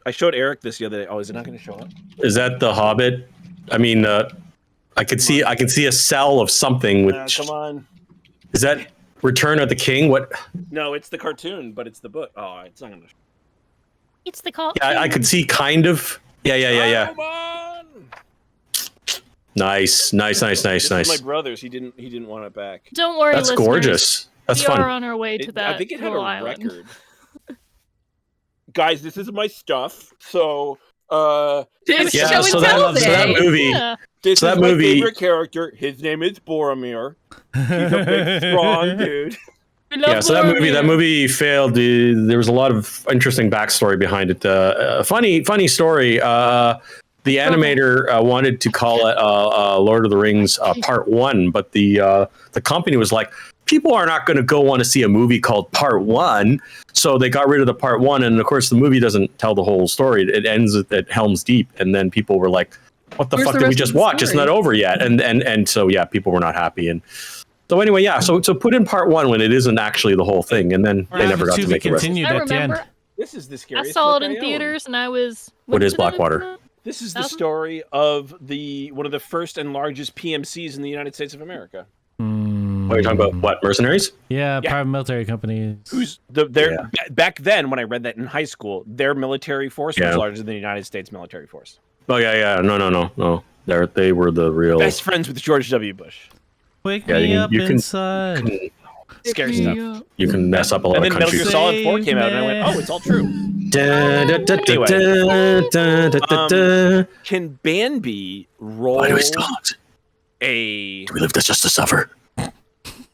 I showed Eric this the other day. Oh, is it not going to show up? Is that the Hobbit? I mean, I could see a cell of something with. Come on. Is that Return of the King? What? No, it's the cartoon, but it's the book. Oh, it's not going to. It's the call. Yeah, I could see kind of. Yeah. Come on. Nice. This is my brother's. He didn't want it back. Don't worry, That's listeners. gorgeous. That's We are fun. on our way to that I think it had a little island. record. Guys, this is my stuff. So, It's Yeah, show so and tell that day. movie. Yeah. this So is that my movie- favorite character. His name is Boromir. He's a big, strong dude. We love Yeah, so that Boromir. movie failed. There was a lot of interesting backstory behind it. Funny story. The animator wanted to call it Lord of the Rings Part 1, but the company was like, people are not going to go want to see a movie called Part 1, so they got rid of the Part 1, and of course the movie doesn't tell the whole story. It ends at Helm's Deep, and then people were like, what the Where's fuck the did we rest of just the watch? It's story? not over yet. And so, yeah, people were not happy. And so anyway, yeah, so put in Part 1 when it isn't actually the whole thing, and then they never got to make the rest. continued I at the end. remember. This is the I scariest. saw book it in I own. theaters, and I was. What is was it? Blackwater? This is the Thousand? story of one of the first and largest PMCs in the United States of America. What are you talking about? What, mercenaries? Yeah, Yeah. private military companies. Who's back then when I read that in high school, their military force Yeah. was larger than the United States military force. Oh yeah. No. They were the real. Best friends with George W. Bush. Wake Yeah, me you up can- inside. Scary Pick me stuff. up. You can mess up a lot And of then Metal Gear countries. Solid 4 came out, and I went, Save "Oh, it's all true." Can Banby roll Why do we still hunt? a? Do we live this just to suffer?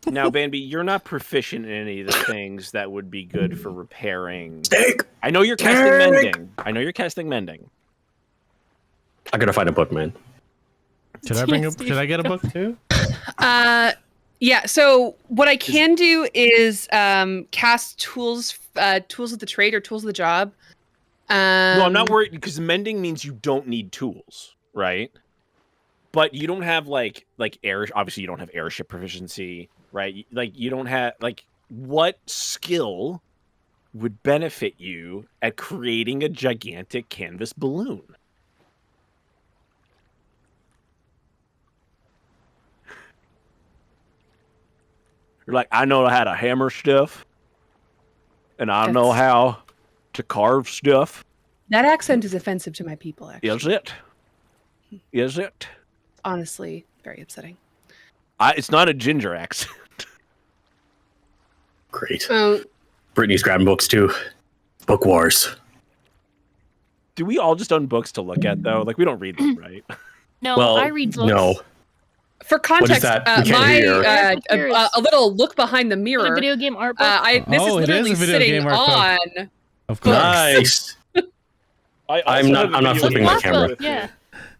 Now, Banby, you're not proficient in any of the things that would be good for repairing. Steak. I know you're casting mending. I gotta find a book, man. Should I bring up? Should I get a book too? Yeah, so what I can do is cast tools of the trade or tools of the job. No, I'm not worried because mending means you don't need tools, right? But you don't have like air. Obviously, you don't have airship proficiency, right? Like you don't have what skill would benefit you at creating a gigantic canvas balloon? You're like, I know how to hammer stuff, and I know That's- how to carve stuff. That accent is offensive to my people, actually. Is it? Is it? Honestly, very upsetting. It's not a ginger accent. Great. Oh, Brittany's grabbing books too. Book wars. Do we all just own books to look at though? Like we don't read them, right? No, Well, I read books. no. For context, that? We can't hear you. a little look behind the Is it a mirror. video game art book? This is Oh, it is literally a video sitting game art book. on. Of course. Nice. I'm not flipping my camera. Yeah.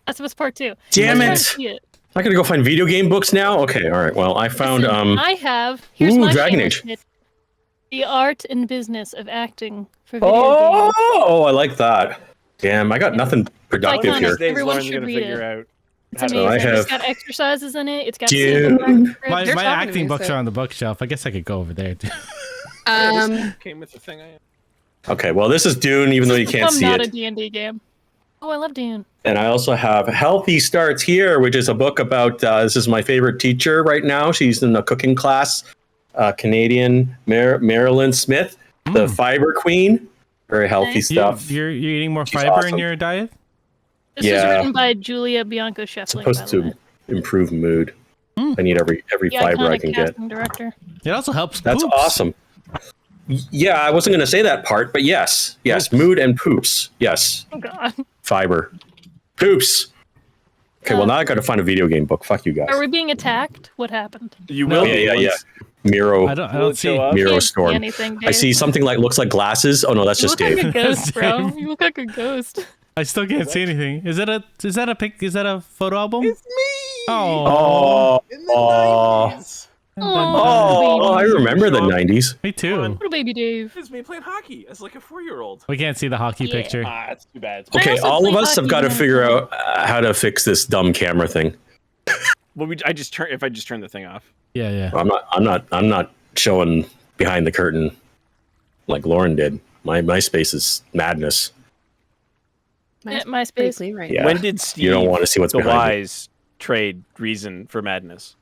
Last of Us Part 2. Damn I it. was trying to see it. I gotta go find video game books now. Okay, all right. Well, I found Listen, I have. Here's my Dragon shameless Age. pitch. The art and business of acting for video games. Oh, I like that. Damn, I got nothing productive iconic. here. Everyone Lauren's should gonna read figure it. out It's how to amazing. I have- It's got exercises in it. It's got Dune. scenes. My They're talking to acting me, books so- are on the bookshelf. I guess I could go over there too. came with the thing I Okay, well, this is Dune, even though you can't see not a it. D&D game. Oh, I love Dune. And I also have Healthy Starts Here, which is a book about, this is my favorite teacher right now. She's in a cooking class, Canadian Marilyn Smith, the fiber queen. Very healthy Nice. stuff. You're eating more She's fiber in awesome. your diet? This Yeah. was written by Julia Bianco Sheffling, Supposed by the way. to improve mood. I need every The fiber I iconic can get. casting director. It also helps. That's poops. awesome. Yeah, I wasn't going to say that part, but yes, mood and poops. Yes, Oh god. fiber, poops. Okay, well now I got to find a video game book. Fuck you guys. Are we being attacked? What happened? You No. will. Yeah. Miro, I Will don't it show see. up? Miro Can't see storm. anything, I Dave. see something like looks like glasses. Oh no, that's You just look like Dave. a ghost, bro. Dave. You look like a ghost. I still can't see anything. Is that a photo album? It's me. Oh, In the Oh. 90s. Oh, I remember the '90s. me too. Little baby Dave. It's me playing hockey as like a 4-year-old. We can't see the hockey Yeah. picture. Ah, that's too bad. I Okay, also all of play us have hockey got to when I figure was out how to fix this dumb camera thing. Well, if I just turn the thing off. Yeah. I'm not showing behind the curtain like Lauren did. My space is madness. MySpace. Pretty clean right Yeah. When did Steve You don't want to see what's the behind it. Wise trade reason for madness?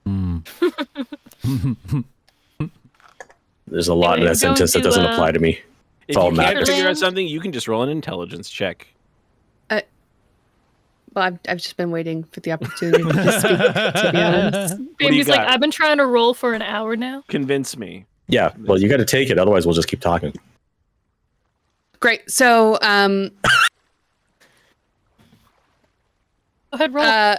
There's a lot in Anyway, that sentence that going to, doesn't apply to me. If all you can't madness. figure out something, you can just roll an intelligence check. Well, I've just been waiting for the opportunity to speak, to be honest. Baby's like, got? I've been trying to roll for an hour now. Convince me. Yeah, well, you got to take it, otherwise we'll just keep talking. Great. So, Go ahead, roll.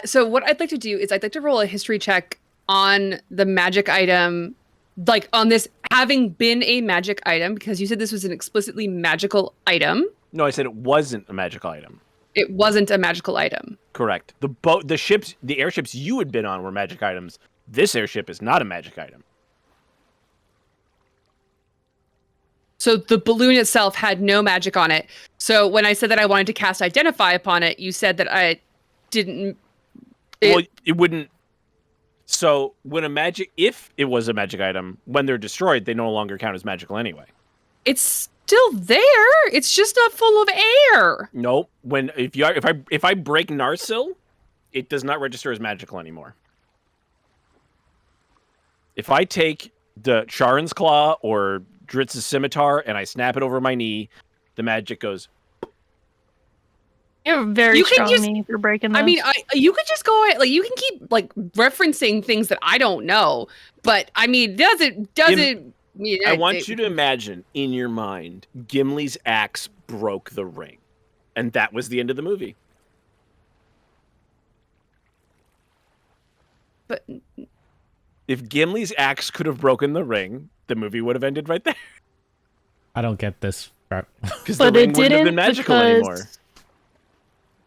So what I'd like to do is I'd like to roll a history check on the magic item, like on this having been a magic item, because you said this was an explicitly magical item. No, I said it wasn't a magical item. It wasn't a magical item. Correct. The airships you had been on were magic items. This airship is not a magic item. So the balloon itself had no magic on it. So when I said that I wanted to cast Identify upon it, you said that I didn't. Well, it wouldn't. So if it was a magic item, when they're destroyed, they no longer count as magical anyway. It's still there. It's just not full of air. Nope. If I break Narsil, it does not register as magical anymore. If I take the Charon's Claw or Dritz's Scimitar and I snap it over my knee, the magic goes. You have a very You can strong just- knee if you're breaking those. I mean, you could just go like you can keep like referencing things that I don't know, but I mean, does it? I want you to imagine in your mind, Gimli's axe broke the ring, and that was the end of the movie. But If Gimli's axe could have broken the ring, the movie would have ended right there. I don't get this. Because the But ring it wouldn't have didn't been magical because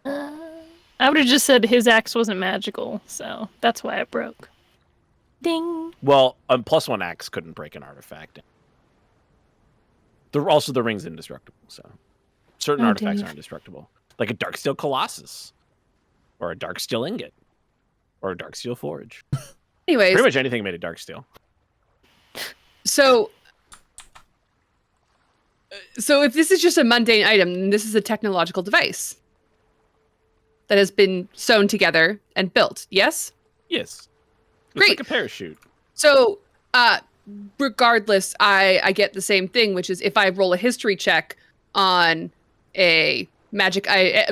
anymore. I would have just said his axe wasn't magical, so that's why it broke. Ding. Well, +1 axe couldn't break an artifact. Also, the ring's indestructible, so certain Oh, artifacts Dave. are indestructible, like a Darksteel Colossus, or a Darksteel Ingot, or a Darksteel Forge. anyways, Pretty much anything made of Darksteel. so if this is just a mundane item, then this is a technological device that has been sewn together and built. Yes. Yes, it's Great. like a parachute. So, regardless, I get the same thing, which is if I roll a history check on a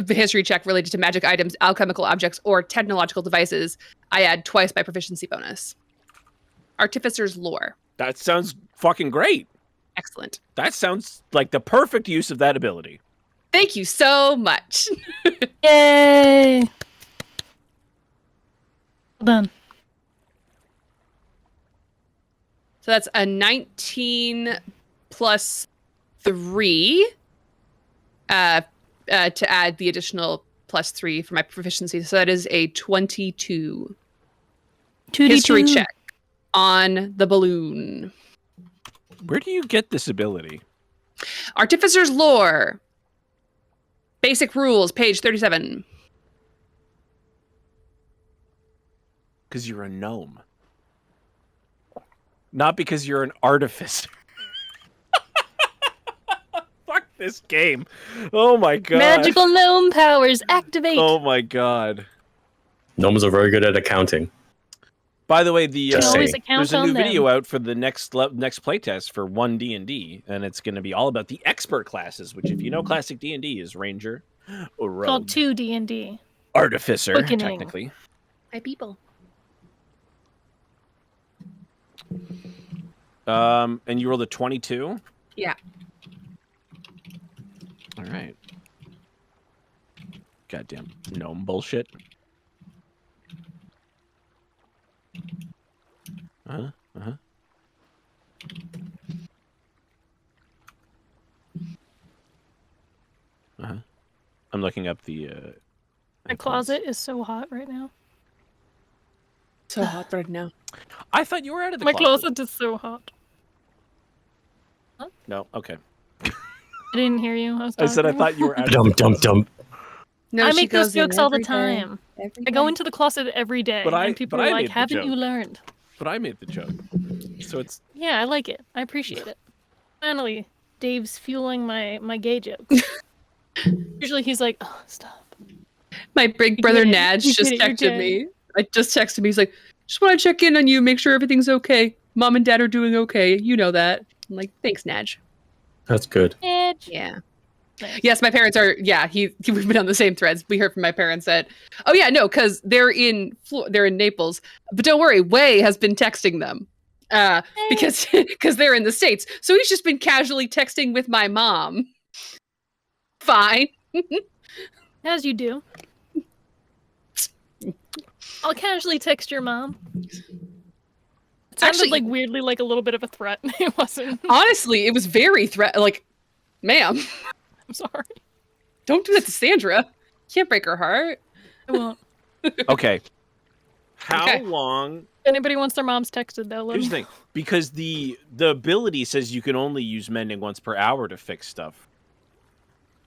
history check related to magic items, alchemical objects, or technological devices, I add twice my proficiency bonus. Artificer's lore. That sounds fucking great. Excellent. That sounds like the perfect use of that ability. Thank you so much. Yay! Well done. So that's a 19 plus 3 to add the additional plus 3 for my proficiency. So that is a 22 history check on the balloon. Where do you get this ability? Artificer's Lore. Basic rules, page 37. Because you're a gnome. Not because you're an artificer. Fuck this game. Oh my god. Magical gnome powers activate. Oh my god. Gnomes are very good at accounting. By the way, Just always saying. account there's a on new them. video out for the next playtest for 1D&D, and it's going to be all about the expert classes, which if you know classic D&D is Ranger or Rogue. Called 2 D&D. Artificer, Quickening. technically. My people. And you rolled a 22? Yeah. All right. Goddamn gnome bullshit. Uh-huh. I'm looking up the My closet is so hot right now. So hot right now. I thought you were out of the My closet. closet is so hot. No, okay. I didn't hear you. I said I talking. thought you were out of Dum the dum closet. dum. No, I she make those goes in jokes all the every day. time. I go into the closet every day, But I- and people but are I like, made the "Haven't you joke. learned?" But I made the joke. So it's Yeah, I like it. I appreciate it. Finally, Dave's fueling my gay jokes. Usually he's like, "Oh, stop." My big brother did it. Nadge You just did it. You're texted good. me. I just texted me. He's like, just want to check in on you, make sure everything's okay. Mom and Dad are doing okay. You know that. I'm like, thanks, Nadge. That's good. Edge. Yeah. Nice. Yes, my parents are. Yeah, we've been on the same threads. We heard from my parents that, oh yeah, no, because they're in Naples. But don't worry, Way has been texting them, because they're in the States. So he's just been casually texting with my mom. Fine. As you do. I'll casually text your mom. It sounded Actually- like weirdly like a little bit of a threat. It wasn't. Honestly, it was very like, ma'am, I'm sorry. don't do that to Sandra. Can't break her heart. I won't. okay. How Okay. long? If anybody wants their moms texted, though, let Here's the me thing, because the ability says you can only use mending once per hour to fix stuff.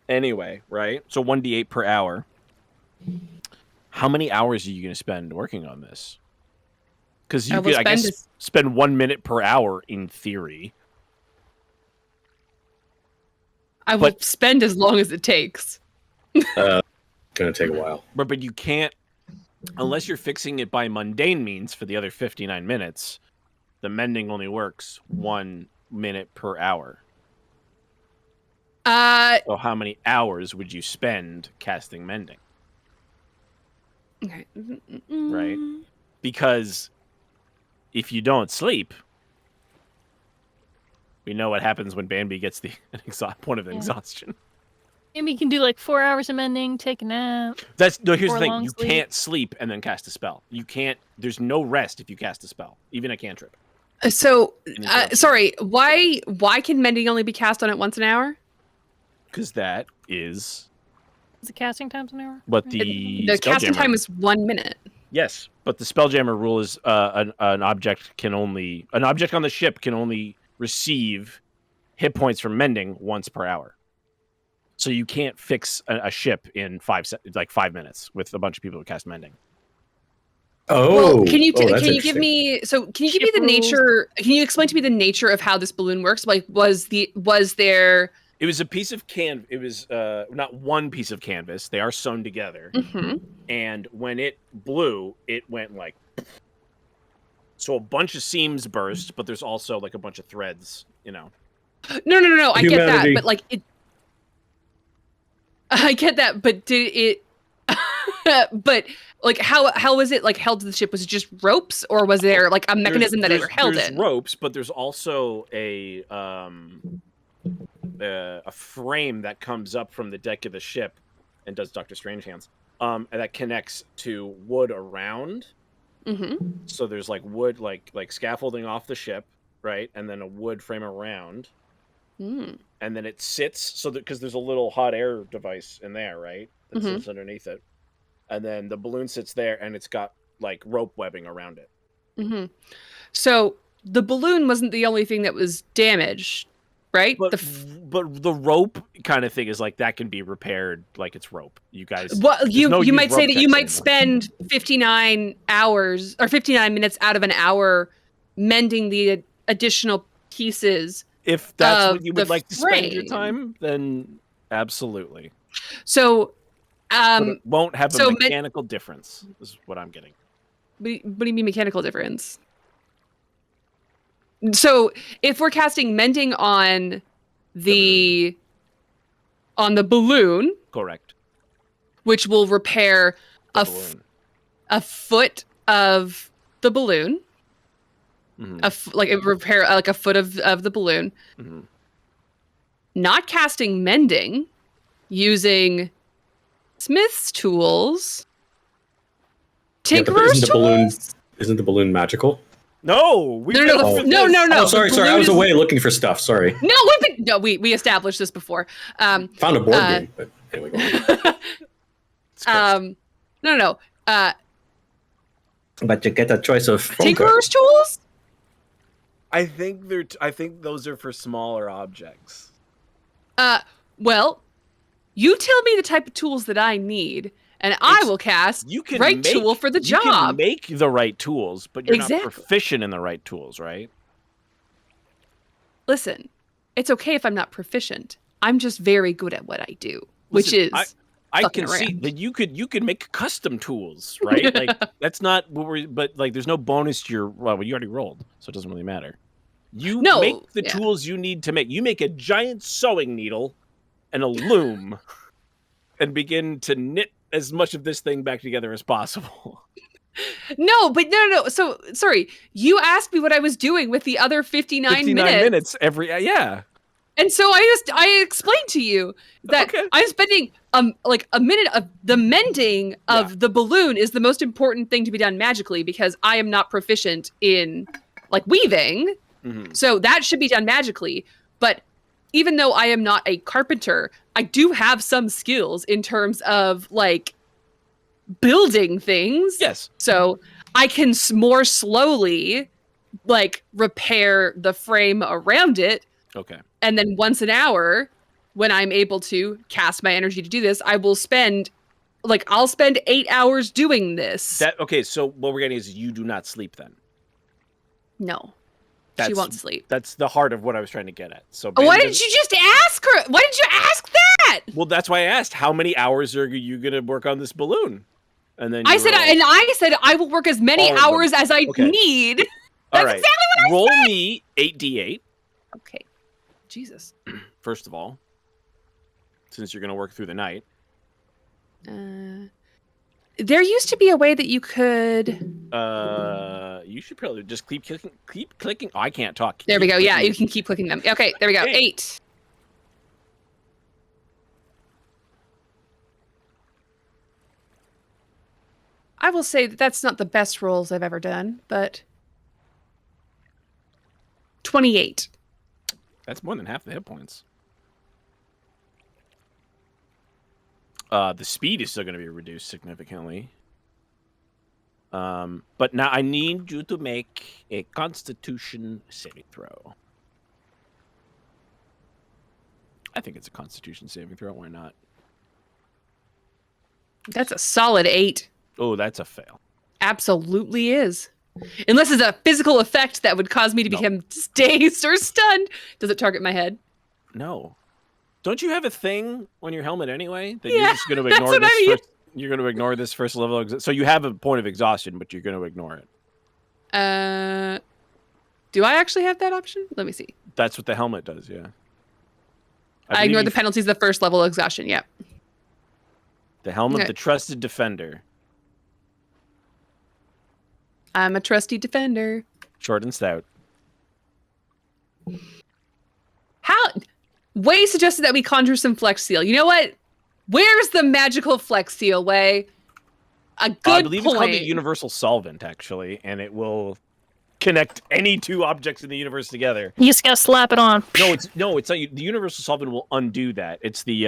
Anyway, right? So 1d8 per hour. How many hours are you going to spend working on this? Because you could, I guess, spend 1 minute per hour in theory. I will But- spend as long as it takes. Gonna take a while. But you can't, unless you're fixing it by mundane means for the other 59 minutes, the mending only works 1 minute per hour. So how many hours would you spend casting mending? Okay. Right? Because if you don't sleep, we know what happens when Bambi gets the point of Yeah. exhaustion. Maybe you can do like 4 hours of mending, take a nap. Here's Or the thing: long you sleep. can't sleep and then cast a spell. You can't. There's no rest if you cast a spell, even a cantrip. So, interruption. sorry. Why can mending only be cast on it once an hour? Because that is Is it casting times an hour? what Right. the casting Spelljammer- time is 1 minute. Yes, but the Spelljammer rule is an object on the ship can only receive hit points from mending once per hour. So you can't fix a ship in 5 minutes with a bunch of people who cast mending. Oh, Well, can you that's give interesting. me Can you give me Ship the rules. nature? Can you explain to me the nature of how this balloon works? Like, was there? It was a piece of It was not one piece of canvas. They are sewn together, Mhm. and when it blew, it went like. So a bunch of seams burst, but there's also like a bunch of threads. No. I get that, Humanity. but like it. I get that, but did it? But like, how was it like held to the ship? Was it just ropes, or was there like a mechanism that it held there's in? ropes, but there's also a a frame that comes up from the deck of the ship and does Doctor Strange hands. And that connects to wood around. Mm-hmm. So there's like wood, like scaffolding off the ship, right? And then a wood frame around. Mm. And then it sits so that because there's a little hot air device in there, right? That Mhm. sits underneath it. And then the balloon sits there, and it's got like rope webbing around it. Mm-hmm. So the balloon wasn't the only thing that was damaged, right? But the rope kind of thing is like that can be repaired, like it's rope. You guys, well, there's you no you use might say rope that you checks might anymore. spend 59 hours or 59 minutes out of an hour mending the additional pieces. If that's of what you the would like to spend your frame. time, then absolutely. So, But it won't have so a mechanical difference. Is what I'm getting. what do you mean mechanical difference? So if we're casting mending on the balloon, Correct. which will repair The a balloon. a foot of the balloon, Mhm. like it repair like a foot of the balloon. Mhm. Not casting mending, using smith's tools, Yeah, but tinkerer's tools. isn't the balloon magical? No, we No, Oh, sorry. the I was balloon away looking for stuff. Sorry. we established this before. Found a board game, but anyway. Go on. No. But you get a choice of phone card. Tinkerer's tools? I think those are for smaller objects. Well, you tell me the type of tools that I need, and I will cast You can right tool for the You can job. make the right tools, but you're Exactly. not proficient in the right tools, right? Listen, it's okay if I'm not proficient. I'm just very good at what I do, which Listen, is I fucking can see around. that you could make custom tools, right? Like that's not what we're. But like, there's no bonus to your. Well, you already rolled, so it doesn't really matter. You No, make the yeah. tools you need to make. You make a giant sewing needle and a loom, and begin to knit as much of this thing back together as possible. No, but no. So sorry, you asked me what I was doing with the other 59 minutes. Every yeah. And so I explained to you that Okay. I'm spending like a minute of the mending of the balloon is the most important thing to be done magically because I am not proficient in like weaving. Mm-hmm. So that should be done magically. But even though I am not a carpenter, I do have some skills in terms of like building things. Yes. So I can more slowly like repair the frame around it. Okay. And then once an hour, when I'm able to cast my energy to do this, I'll spend 8 hours doing this. Okay, so what we're getting is you do not sleep then. No. She won't sleep. That's the heart of what I was trying to get at. So Why didn't you just ask her? Why did you ask that? Well, that's why I asked how many hours are you going to work on this balloon? And then I said I will work as many hours as I need. All That's right. exactly what I Roll said. me 8d8 Okay. Jesus. first of all, since you're going to work through the night. There used to be a way that you could. You should probably just keep clicking. Oh, I can't talk. There we Keep go. Yeah, clicking. you can keep clicking them. Okay, there we go. 8. I will say that that's not the best rolls I've ever done, but 28. That's more than half the hit points. The speed is still going to be reduced significantly. But now I need you to make a Constitution saving throw. I think it's a Constitution saving throw. Why not? That's a solid 8. Oh, that's a fail. Absolutely is. Unless it's a physical effect that would cause me to become dazed or stunned. Does it target my head? No. Don't you have a thing on your helmet anyway that Yeah, you're just going to that's ignore what this I mean. first? You're going to ignore this first level. So you have a point of exhaustion, but you're going to ignore it. Do I actually have that option? Let me see. That's what the helmet does. Yeah. I ignore the penalties of the first level exhaustion. Yep. The helmet, Okay. the trusted defender. I'm a trusty defender. Short and stout. How? Way suggested that we conjure some Flex Seal. You know what? Where's the magical Flex Seal, Way? A good I believe point. it's called the Universal Solvent, actually, and it will connect any two objects in the universe together. You just gotta slap it on. No, it's not. The Universal Solvent will undo that. It's the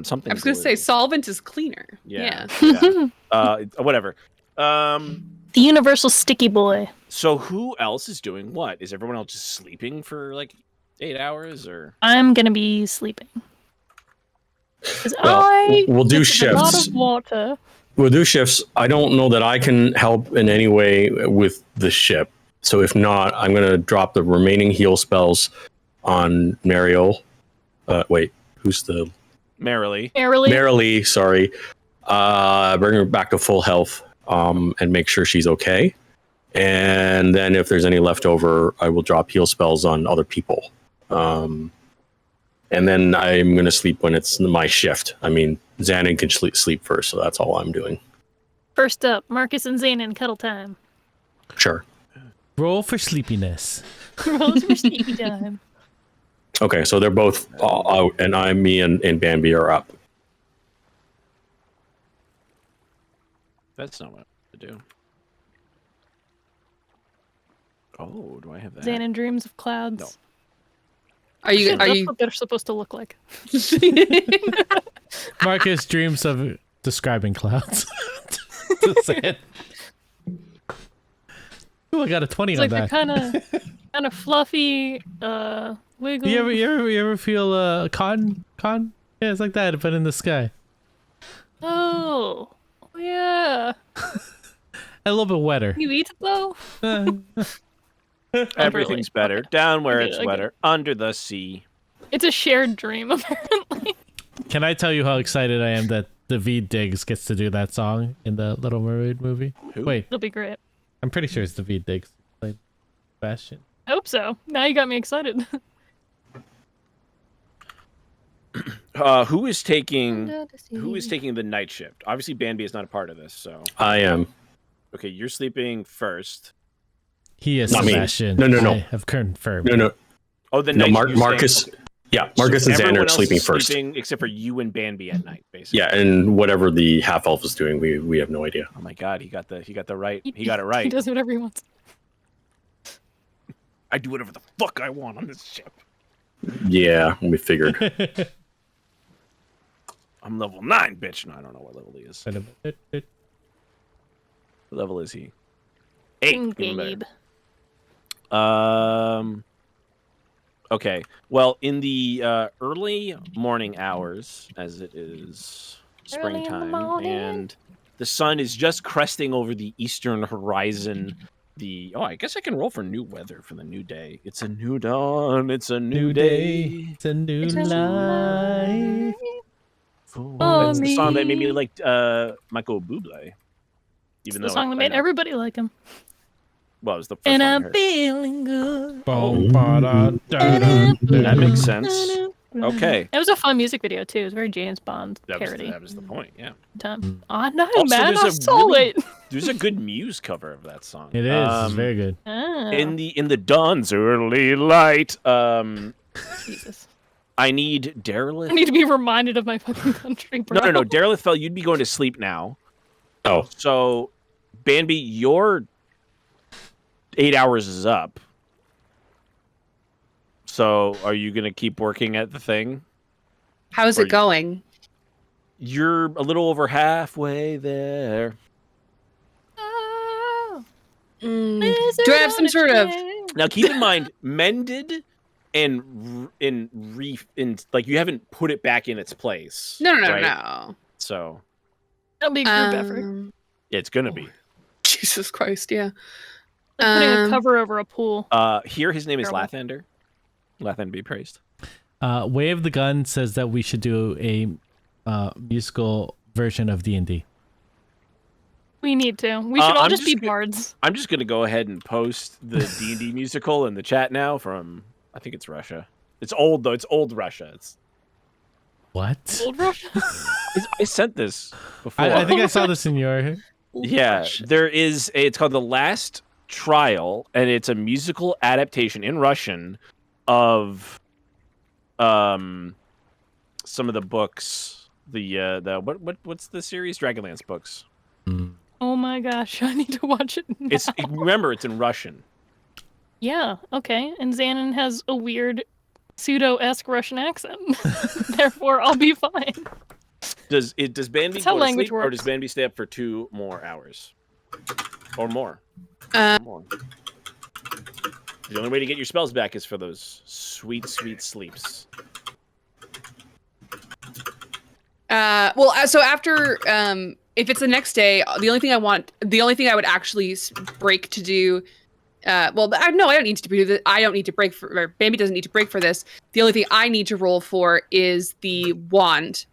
something. I was going to say solvent is cleaner. Yeah. Yeah. Whatever. The Universal Sticky Boy. So who else is doing what? Is everyone else just sleeping for like 8 hours, or? I'm gonna be sleeping. Well, we'll do A lot shifts. of water. We'll do shifts. I don't know that I can help in any way with the ship. So if not, I'm going to drop the remaining heal spells on Mariel. Wait, who's the... Merrily. Marilee, sorry. Bring her back to full health and make sure she's okay. And then if there's any left over, I will drop heal spells on other people. And then I'm going to sleep when it's my shift. I mean, Xanon can sleep first, so that's all I'm doing. First up, Marcus and Xanon cuddle time. Sure. Roll for sleepiness. Rolls for sleepy time. Okay, so they're both out, and me and Bambi are up. That's not what I do. Oh, do I have that? Xanon dreams of clouds. No. Are you? That's what they're supposed to look like. Marcus dreams of describing clouds. To say it. Ooh, I got a 20 It's on like that. they're kind of fluffy, wiggle. You ever feel cotton? Cotton? Yeah, it's like that, but in the sky. Oh, yeah. A little bit wetter. You eat it though? Everything's better down where it's Okay. wetter, under the sea. It's a shared dream, apparently. Can I tell you how excited I am that David Diggs gets to do that song in the Little Mermaid movie? Who? Wait, It'll be great. I'm pretty sure it's David Diggs. Played Bastion. I hope so. Now you got me excited. Who is taking the night shift? Obviously, Bambi is not a part of this, so I am. okay. You're sleeping first. He is Not me. Sebastian. No. I have confirmed. No. Oh, the No, night you're Marcus. staying- okay. Yeah, Marcus So and Xander everyone are else sleeping is first. sleeping except for you and Bambi at night, basically. Yeah, and whatever the half elf is doing, we have no idea. Oh my God, he got it right. He got it He right. does whatever he wants. I do whatever the fuck I want on this ship. Yeah, we figured. I'm level 9, bitch. No, I don't know what level he is. What level is he? 8. Even better. Gabe. Okay. Well, in the early morning hours, as it is Early in the springtime, morning. and the sun is just cresting over the eastern horizon. I guess I can roll for new weather for the new day. It's a new dawn. It's a new day. It's a new It's a new life. That's the song that made me like Michael Bublé. It's Even the though song that I made know- everybody like him. Well, it was the first And one I I'm heard. feeling good. Boom, ba-da-da-da. That makes sense. Okay. It was a fun music video too. It was very James Bond parody. That was the point, yeah. Time. I know, Also, man. there's I a saw really- it. There's a good Muse cover of that song. It is. It's very good. Ah, In the dawn's early light, Jesus. I need Derelith. I need to be reminded of my fucking country, bro. No. Derelith fell. You'd be going to sleep now. Oh, So, Bambi, your 8 hours is up. So, are you gonna keep working at the thing? How's Or it you- going? You're a little over halfway there. Oh, Mm, is do I it have some gonna sort of? change? Now, keep in mind, mended and like you haven't put it back in its place. No. right? So, That'll be a group effort. yeah, it's gonna be. Jesus Christ, yeah. Like putting a Um, cover over a pool. Here, his name is Terrible. Lathander. Lathander be praised. Way of the Gun says that we should do a musical version of D&D. We need to. We should all I'm just be just go- bards. I'm just gonna go ahead and post the D&D musical in the chat now from I think it's Russia. It's old though. It's old Russia. It's What? Old Russia. I sent this before. I think I saw this in your... Yeah, it's called The Last Trial, and it's a musical adaptation in Russian of some of the books. What's the series? Dragonlance books. Oh my gosh, I need to watch it now. Remember, it's in Russian. Yeah, okay. And Xanon has a weird pseudo-esque Russian accent. Therefore, I'll be fine. Does Bambi how go to language sleep, or works. does Bambi stay up for 2 more hours? Or more? More. The only way to get your spells back is for those sweet, sweet sleeps. So after, if it's the next day, the only thing I would actually break to do, I don't need to do this. I don't need to break for, or Bambi doesn't need to break for this. The only thing I need to roll for is the wand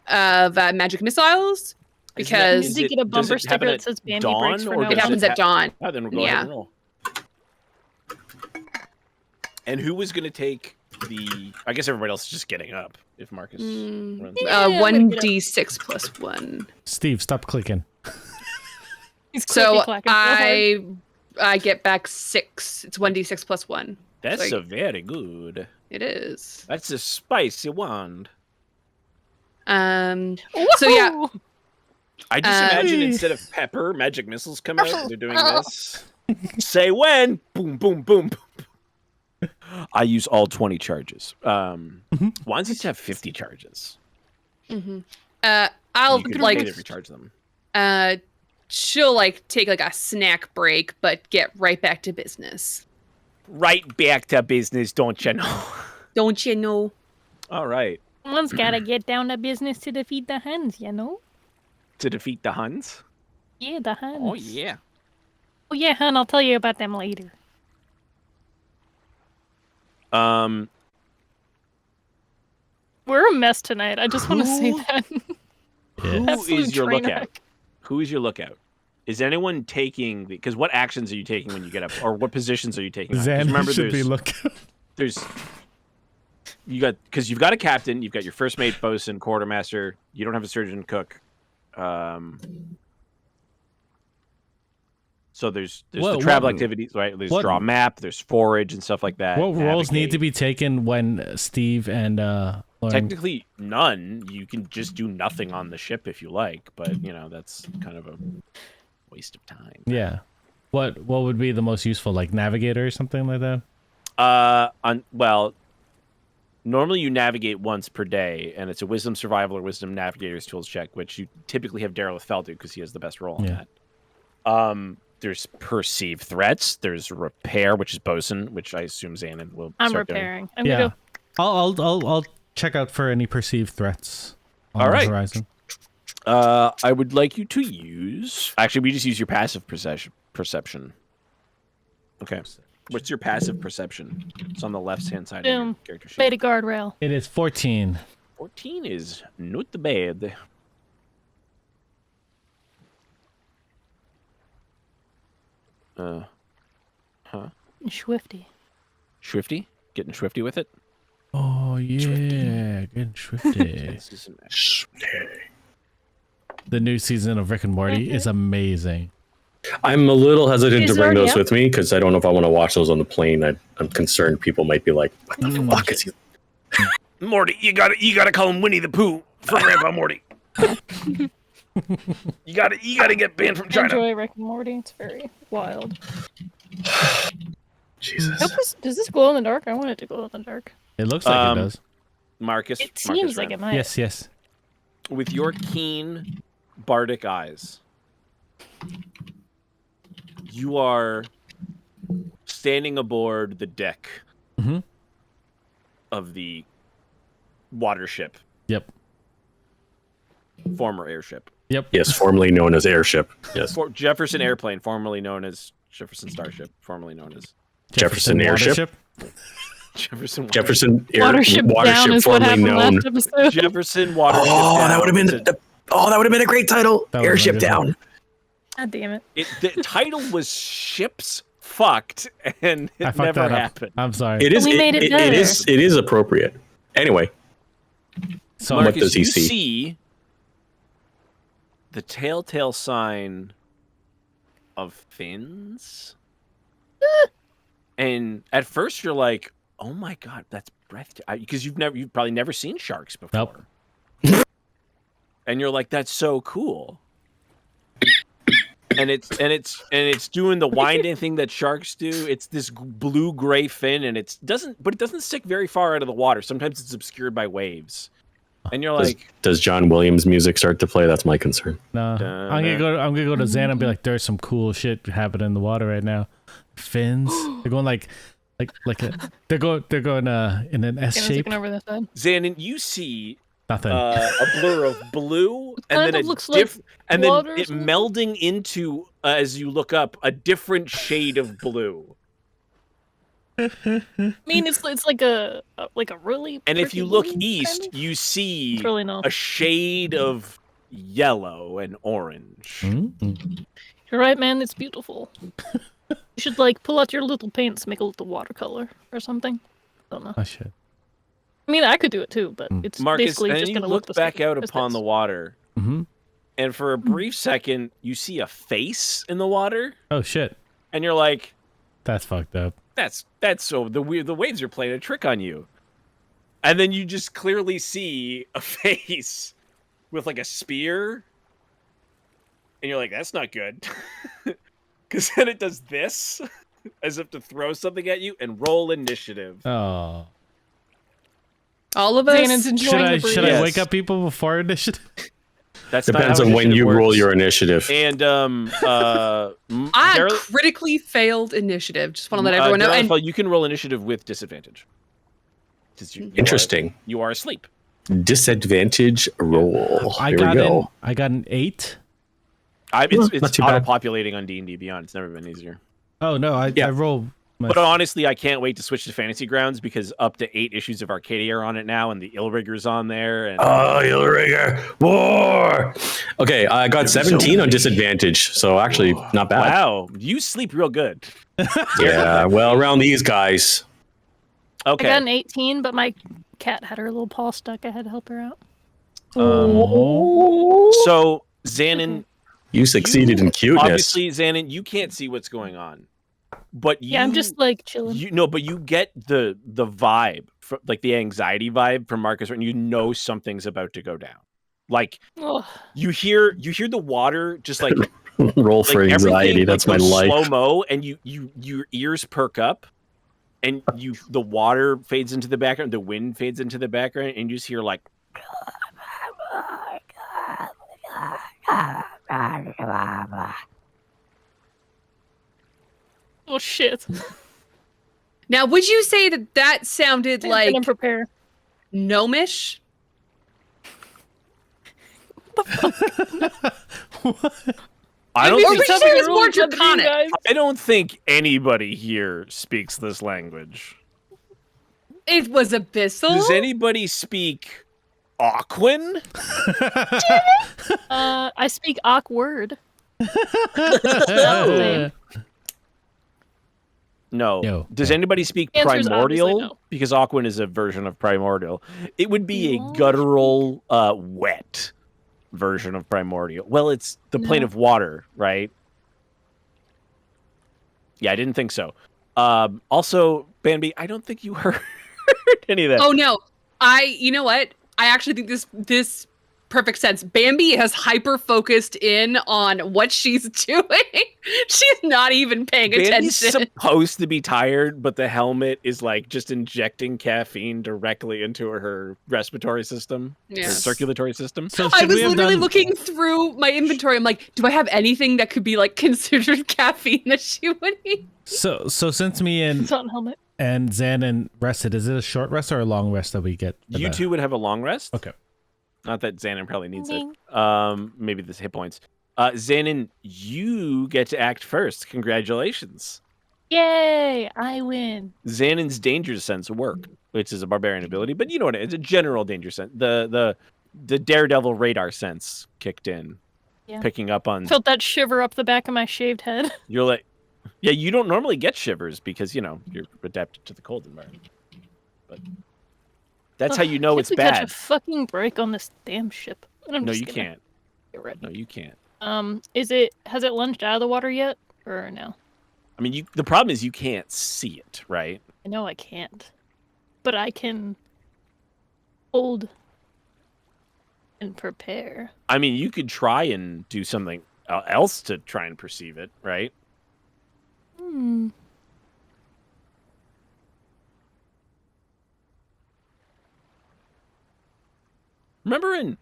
of magic missiles, because You did get a bumper sticker that says Bambi dawn, breaks for or no it happens at dawn. Oh, then we'll go ahead and roll. And who was going to take the... I guess everybody else is just getting up if Marcus runs. Yeah, 1d6 plus 1. Steve, stop clicking. He's So clicky-clacking so hard. I get back 6. It's 1d6 plus 1. That's a very good. It is. That's a spicy wand. So yeah. Woohoo! I just imagine instead of pepper, magic missiles come out. They're doing this. Say when. Boom, boom, boom, boom. I use all 20 charges. Wands used to have 50 charges. I'll You could like pay to recharge them. she'll like take like a snack break, but get right back to business. Right back to business, don't you know? Don't you know? All right. Someone's gotta get down to business to defeat the Huns, you know? To defeat the Huns? Yeah, the Huns. Oh, yeah. Oh yeah, Hun, I'll tell you about them later. We're a mess tonight. I just want to say that. Who Absolute is your train lookout? wreck. Who is your lookout? Is anyone taking the... Because what actions are you taking when you get up? Or what positions are you taking? 'Cause Xan remember, should be looking. Because you've got a captain, you've got your first mate, bosun, quartermaster. You don't have a surgeon, cook. So there's the travel activities, right? There's draw map, there's forage and stuff like that. What roles need to be taken when Steve and Lauren... Technically, none. You can just do nothing on the ship if you like, but that's kind of a waste of time. Yeah. What would be the most useful, like navigator or something like that? Well, normally you navigate once per day, and it's a wisdom survival or wisdom navigator's tools check, which you typically have Darylith Fel do because he has the best roll on that. There's perceive threats. There's repair, which is bosun, which I assume Xanon will. I'm start repairing. Doing. I'm gonna go. I'll check out for any perceived threats on All the right. horizon. I would like you to use. Actually, we just use your passive perception. Okay. What's your passive perception? It's on the left-hand side of your Boom. character sheet. Beta guardrail. It is 14. 14 is not bad. Swifty. Swifty? Getting swifty with it? Oh yeah, good swifty. The new season of Rick and Morty is amazing. I'm a little hesitant to Is bring there- those yep. with me because I don't know if I want to watch those on the plane. I'm concerned people might be like, "What the fuck is he?" Morty, you gotta call him Winnie the Pooh for Grandpa Morty. You gotta get banned from China. Enjoy Rick and Morty. It's very wild. Jesus. Does this glow in the dark? I want it to glow in the dark. It looks like it does. Marcus, It seems like Ren, it might. Yes. with your keen bardic eyes, you are standing aboard the deck of the water ship, Yep. former airship. Yes, formerly known as Airship. Yes, Jefferson Airplane, formerly known as Jefferson Starship, formerly known as Jefferson Airship. Jefferson Watership down is what formerly happened known. last episode. Jefferson Watership. Oh, Down. that would have been that would have been a great title. That would've Airship been Down. God damn it. The title was Ships Fucked, and I it fucked never that up. happened. I'm sorry. It is. We made it it is appropriate. Anyway, So What Marcus, does he you see? see the telltale sign of fins. And at first you're like, oh my god, that's breathtaking. Because you've probably never seen sharks before. Nope. And you're like, that's so cool. And it's doing the winding thing that sharks do. It's this blue-gray fin, and it doesn't stick very far out of the water. Sometimes it's obscured by waves. And you're like, does John Williams music start to play? That's my concern. No, I'm gonna go to Zan and be like, there's some cool shit happening in the water right now. Fins, they're going they're going in an S shape. Over that side. Xanon, you see Nothing. a blur of blue, and kind then of looks like and then water or it something? melding into as you look up a different shade of blue. I mean, it's like a really. And if pretty you look blue, east, kind of? you see It's really nice. a shade of yellow and orange. Mm-hmm. You're right, man. It's beautiful. You should pull out your little paints, make a little watercolor or something. I don't know. Oh shit. I mean, I could do it too, but it's Marcus, basically and just you gonna look the back same out as upon this. the water, Mm-hmm. and for a brief second, you see a face in the water, Oh shit. and you're like, That's fucked up. That's so the waves are playing a trick on you. And then you just clearly see a face with a spear. And you're like, that's not good. Because then it does this as if to throw something at you and roll initiative. Oh. All of us. Xanon's enjoying the breeze. Should I Yes. wake up people before initiative? That's Depends not on how when initiative you roll works. your initiative. And I critically failed initiative. Just want to let everyone know. And you can roll initiative with disadvantage. 'Cause you Interesting. You are asleep. Disadvantage roll. I Here we go. got an 8. It's not too bad. auto-populating on D&D Beyond. It's never been easier. Oh no, I rolled. But honestly, I can't wait to switch to Fantasy Grounds because up to 8 issues of Arcadia are on it now, and the Illrigger's on there. And Oh, Illrigger. War. Okay, I got 17 on disadvantage, so actually not bad. wow, you sleep real good. Yeah, well, around these guys. Okay. I got an 18, but my cat had her little paw stuck. I had to help her out. So, Xanon, You succeeded in cuteness. obviously, Xanon, you can't see what's going on. But you, Yeah, I'm just chilling. but you get the vibe, the anxiety vibe from Marcus, and you know something's about to go down. Ugh. You hear the water just Roll for anxiety. everything, That's my goes life. slow-mo, and your ears perk up, and the water fades into the background, the wind fades into the background, and you just hear Oh shit! now, would you say that sounded like I'm prepared. gnomish? I don't Or think would you say it was more draconic? I don't think anybody here speaks this language. It was abyssal. Does anybody speak Aquan? I speak awkward. No. No. Does anybody speak Answer is obviously Primordial? no. Because Aquan is a version of Primordial. It would be No. a guttural, wet version of Primordial. Well, it's the plane No. of water, right? Yeah, I didn't think so. Also, Bambi, I don't think you heard any of that. Oh no, you know what? I actually think this perfect sense. Bambi has hyper focused in on what she's doing. She's not even paying Bambi's attention. supposed to be tired, but the helmet is just injecting caffeine directly into her respiratory system, her Yes. circulatory system. So I should was we have literally done? looking through my inventory. I'm like, do I have anything that could be considered caffeine that she would eat? So since me It's on helmet. and Xanon rested, is it a short rest or a long rest that we get? for You that? two would have a long rest. Okay. Not that Xanon probably needs Ding. it. Maybe this hit points. Xanon, you get to act first. Congratulations. Yay! I win. Xanon's danger sense work, which is a barbarian ability, but you know what? It's a general danger sense. The daredevil radar sense kicked in, Yeah. picking up on. Felt that shiver up the back of my shaved head. You're like, yeah, you don't normally get shivers because you're adapted to the cold environment. But that's how you know Can't it's we catch bad. a fucking break on this damn ship? And I'm No, just you gonna can't. get ready. No, you can't. Has it lunged out of the water yet, or no? I mean, the problem is you can't see it, right? I know I can't. but I can hold and prepare. I mean, you could try and do something else to try and perceive it, right? Hmm. Remember in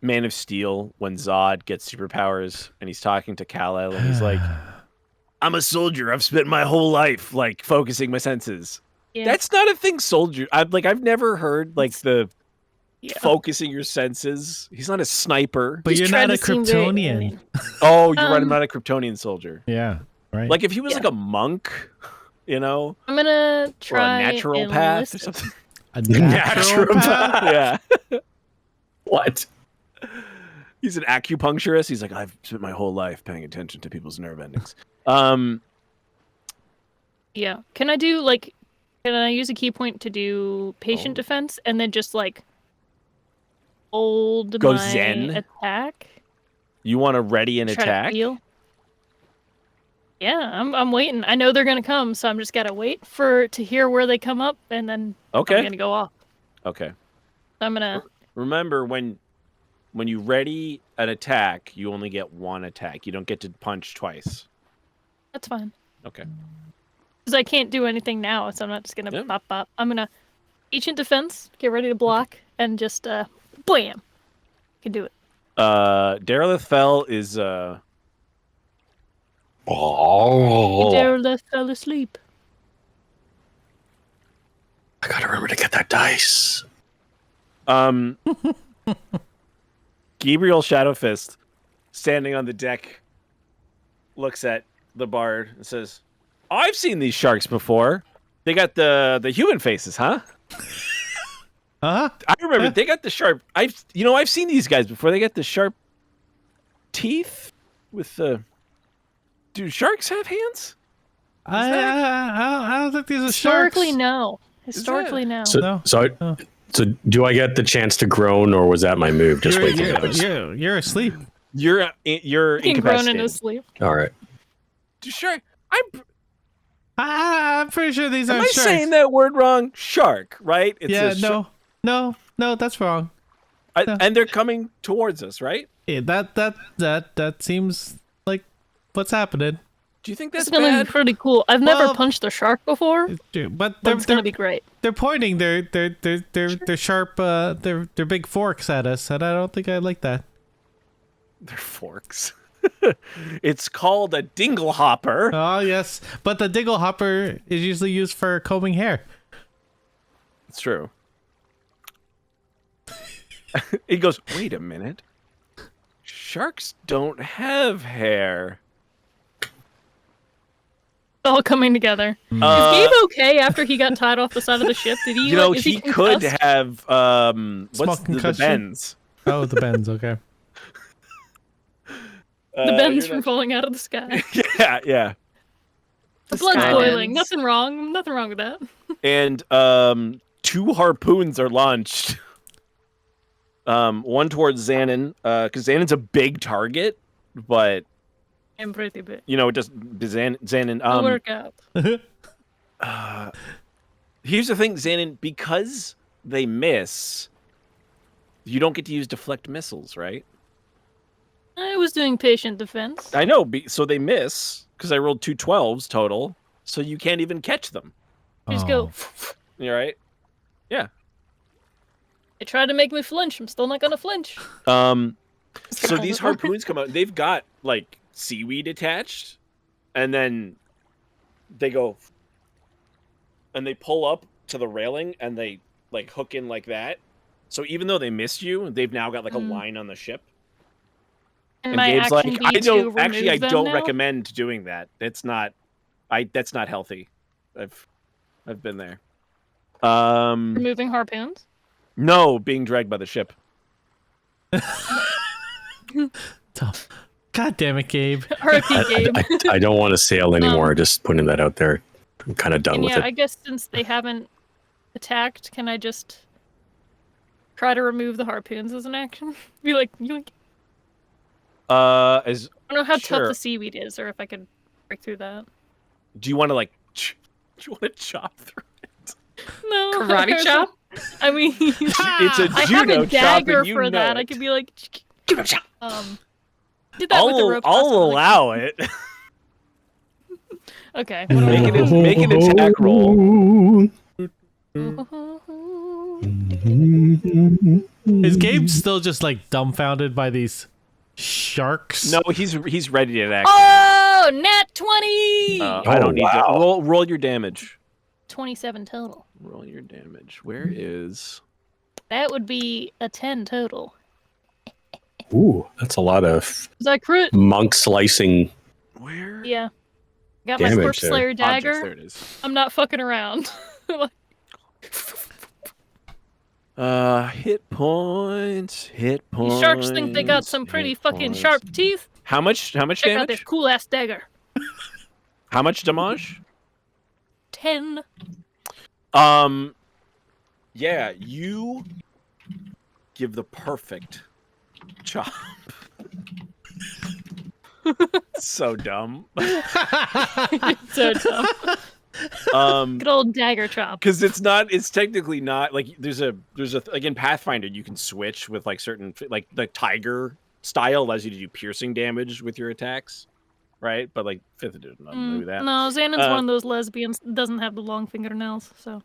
Man of Steel when Zod gets superpowers and he's talking to Kal-El and he's like, I'm a soldier. I've spent my whole life like focusing my senses. Yeah. That's not a thing soldier. I've never heard like the Yeah. focusing your senses. He's not a sniper. But He's you're trying not a to seem very Kryptonian. alien. Oh, you're right. I'm Um, not a Kryptonian soldier. Yeah, right. Like if he was Yeah. like a monk, you know, I'm gonna or try a natural and path or listen. something. a natural path? Yeah. What? He's an acupuncturist. He's like, I've spent my whole life paying attention to people's nerve endings. Yeah. Can I do like? Can I use a key point to do patient Oh. defense and then just like hold Go my zen? attack? You want to ready an Try to attack? heal? Yeah, I'm waiting. I know they're gonna come, so I'm just gotta wait to hear where they come up, and then I'm Okay. gonna go off. Okay. I'm gonna. Remember when you ready an attack, you only get one attack. You don't get to punch twice. That's fine. Okay. Because I can't do anything now, so I'm not just gonna Yeah. pop up. I'm gonna ancient defense, get ready to block, and just blam. Can do it. Darylith Fell is Oh. Derelith fell asleep. I gotta remember to get that dice. Gabriel Shadowfist, standing on the deck, looks at the bard and says, I've seen these sharks before. They got the human faces, huh? Huh? I remember they got the sharp. I've seen these guys before. They got the sharp teeth with the. Do sharks have hands? I don't think these are Historically, sharks. no. Historically, no. So, No. so do I get the chance to groan, or was that my move? Just waking up. You're asleep. You're Fucking grown in incapacitated. his sleep. All right. Do shark? I'm pretty sure these Am aren't I sharks. saying that word wrong? Shark, right? It's Yeah, a shark. no, that's wrong. No. And they're coming towards us, right? Yeah, that seems like what's happening. Do you think It's that's gonna bad? be pretty cool. I've never Well- punched a shark before, But but they're it's gonna be great. they're pointing their sharp their big forks at us, and I don't think I like that. They're forks. It's called a dinglehopper. Oh yes, but the diggle hopper is usually used for combing hair. It's true. He goes, wait a minute. Sharks don't have hair. All coming together. Is Gabe okay after he got tied off the side of the ship? Did he? Is he could concussed? have what's Small the concussion? bends? Oh, the bends. Okay. The bends you're from falling out of the sky. not- yeah. The blood's sky boiling. bends. Nothing wrong. Nothing wrong with that. And 2 harpoons are launched. One towards Xanon, because Xanon's a big target, but I'm pretty big. it doesn't. Xanon. It'll work out. Here's the thing, Xanon. Because they miss, you don't get to use deflect missiles, right? I was doing patient defense. I know. So they miss because I rolled 2 12s total, so you can't even catch them. Just Oh. go. You all right? Yeah. They tried to make me flinch. I'm still not gonna flinch. So these harpoons come out. They've got like seaweed attached, and then they go and they pull up to the railing and they like hook in like that. So even though they missed you, they've now got like a line on the ship. And And my Gabe's action like, be I to don't actually. I remove them don't now? recommend doing that. That's not healthy. I've been there. Removing harpoons. No, being dragged by the ship. Tough. God damn it, Gabe. RIP Gabe. I don't want to sail anymore. Just putting that out there. I'm kind of done And with yeah, it. I guess since they haven't attacked, can I just try to remove the harpoons as an action? Be like, yoink. As I don't know how Sure. tough the seaweed is, or if I could break through that. do you want to like? Do you want to chop through it? No. Karate chop? I mean, It's a I have judo a chop, dagger and you for know that. it. I could be like, did that with the rope. I'll last time, like- allow it. Okay. Make an attack roll. Is Gabe still just like dumbfounded by these sharks? No, he's ready to act. Oh, nat 20! I don't need to roll your damage. 27 total. Roll your damage. Where is? That would be a 10 total. Ooh, that's a lot of Is that crit? monk slicing. Where? Yeah. Got my Damage Scorch there. Slayer Objects, dagger. there it is. I'm not fucking around. Hit points. Hit points. These sharks think they got some pretty hit fucking points. sharp teeth. How much Check out this damage? cool ass dagger. How much damage? 10. Yeah, you give the perfect chop. So dumb. So dumb. Good old dagger chop. Because it's technically not like there's a like in Pathfinder you can switch with like certain like the tiger style allows you to do piercing damage with your attacks, right? But like 5th edition doesn't do that. No, Xanon's one of those lesbians that doesn't have the long fingernails, so.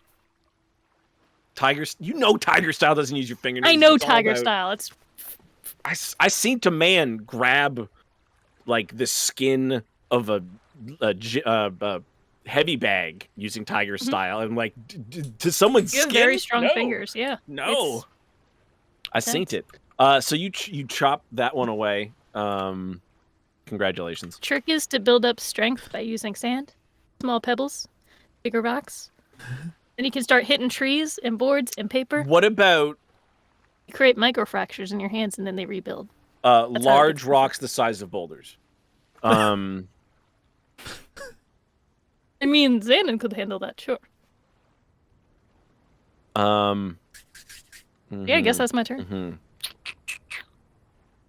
Tiger style doesn't use your fingernails. I know It's all tiger about- style. It's I seen a man grab like the skin of a heavy bag using tiger style and like to someone's you have skin. very strong No. fingers, yeah. No, It's I seen it. So you chop that one away. Congratulations. Trick is to build up strength by using sand, small pebbles, bigger rocks. Then you can start hitting trees and boards and paper. What about You create microfractures in your hands and then they rebuild. large rocks the size of boulders? I mean, Xanon could handle that, sure. Yeah, I guess that's my turn.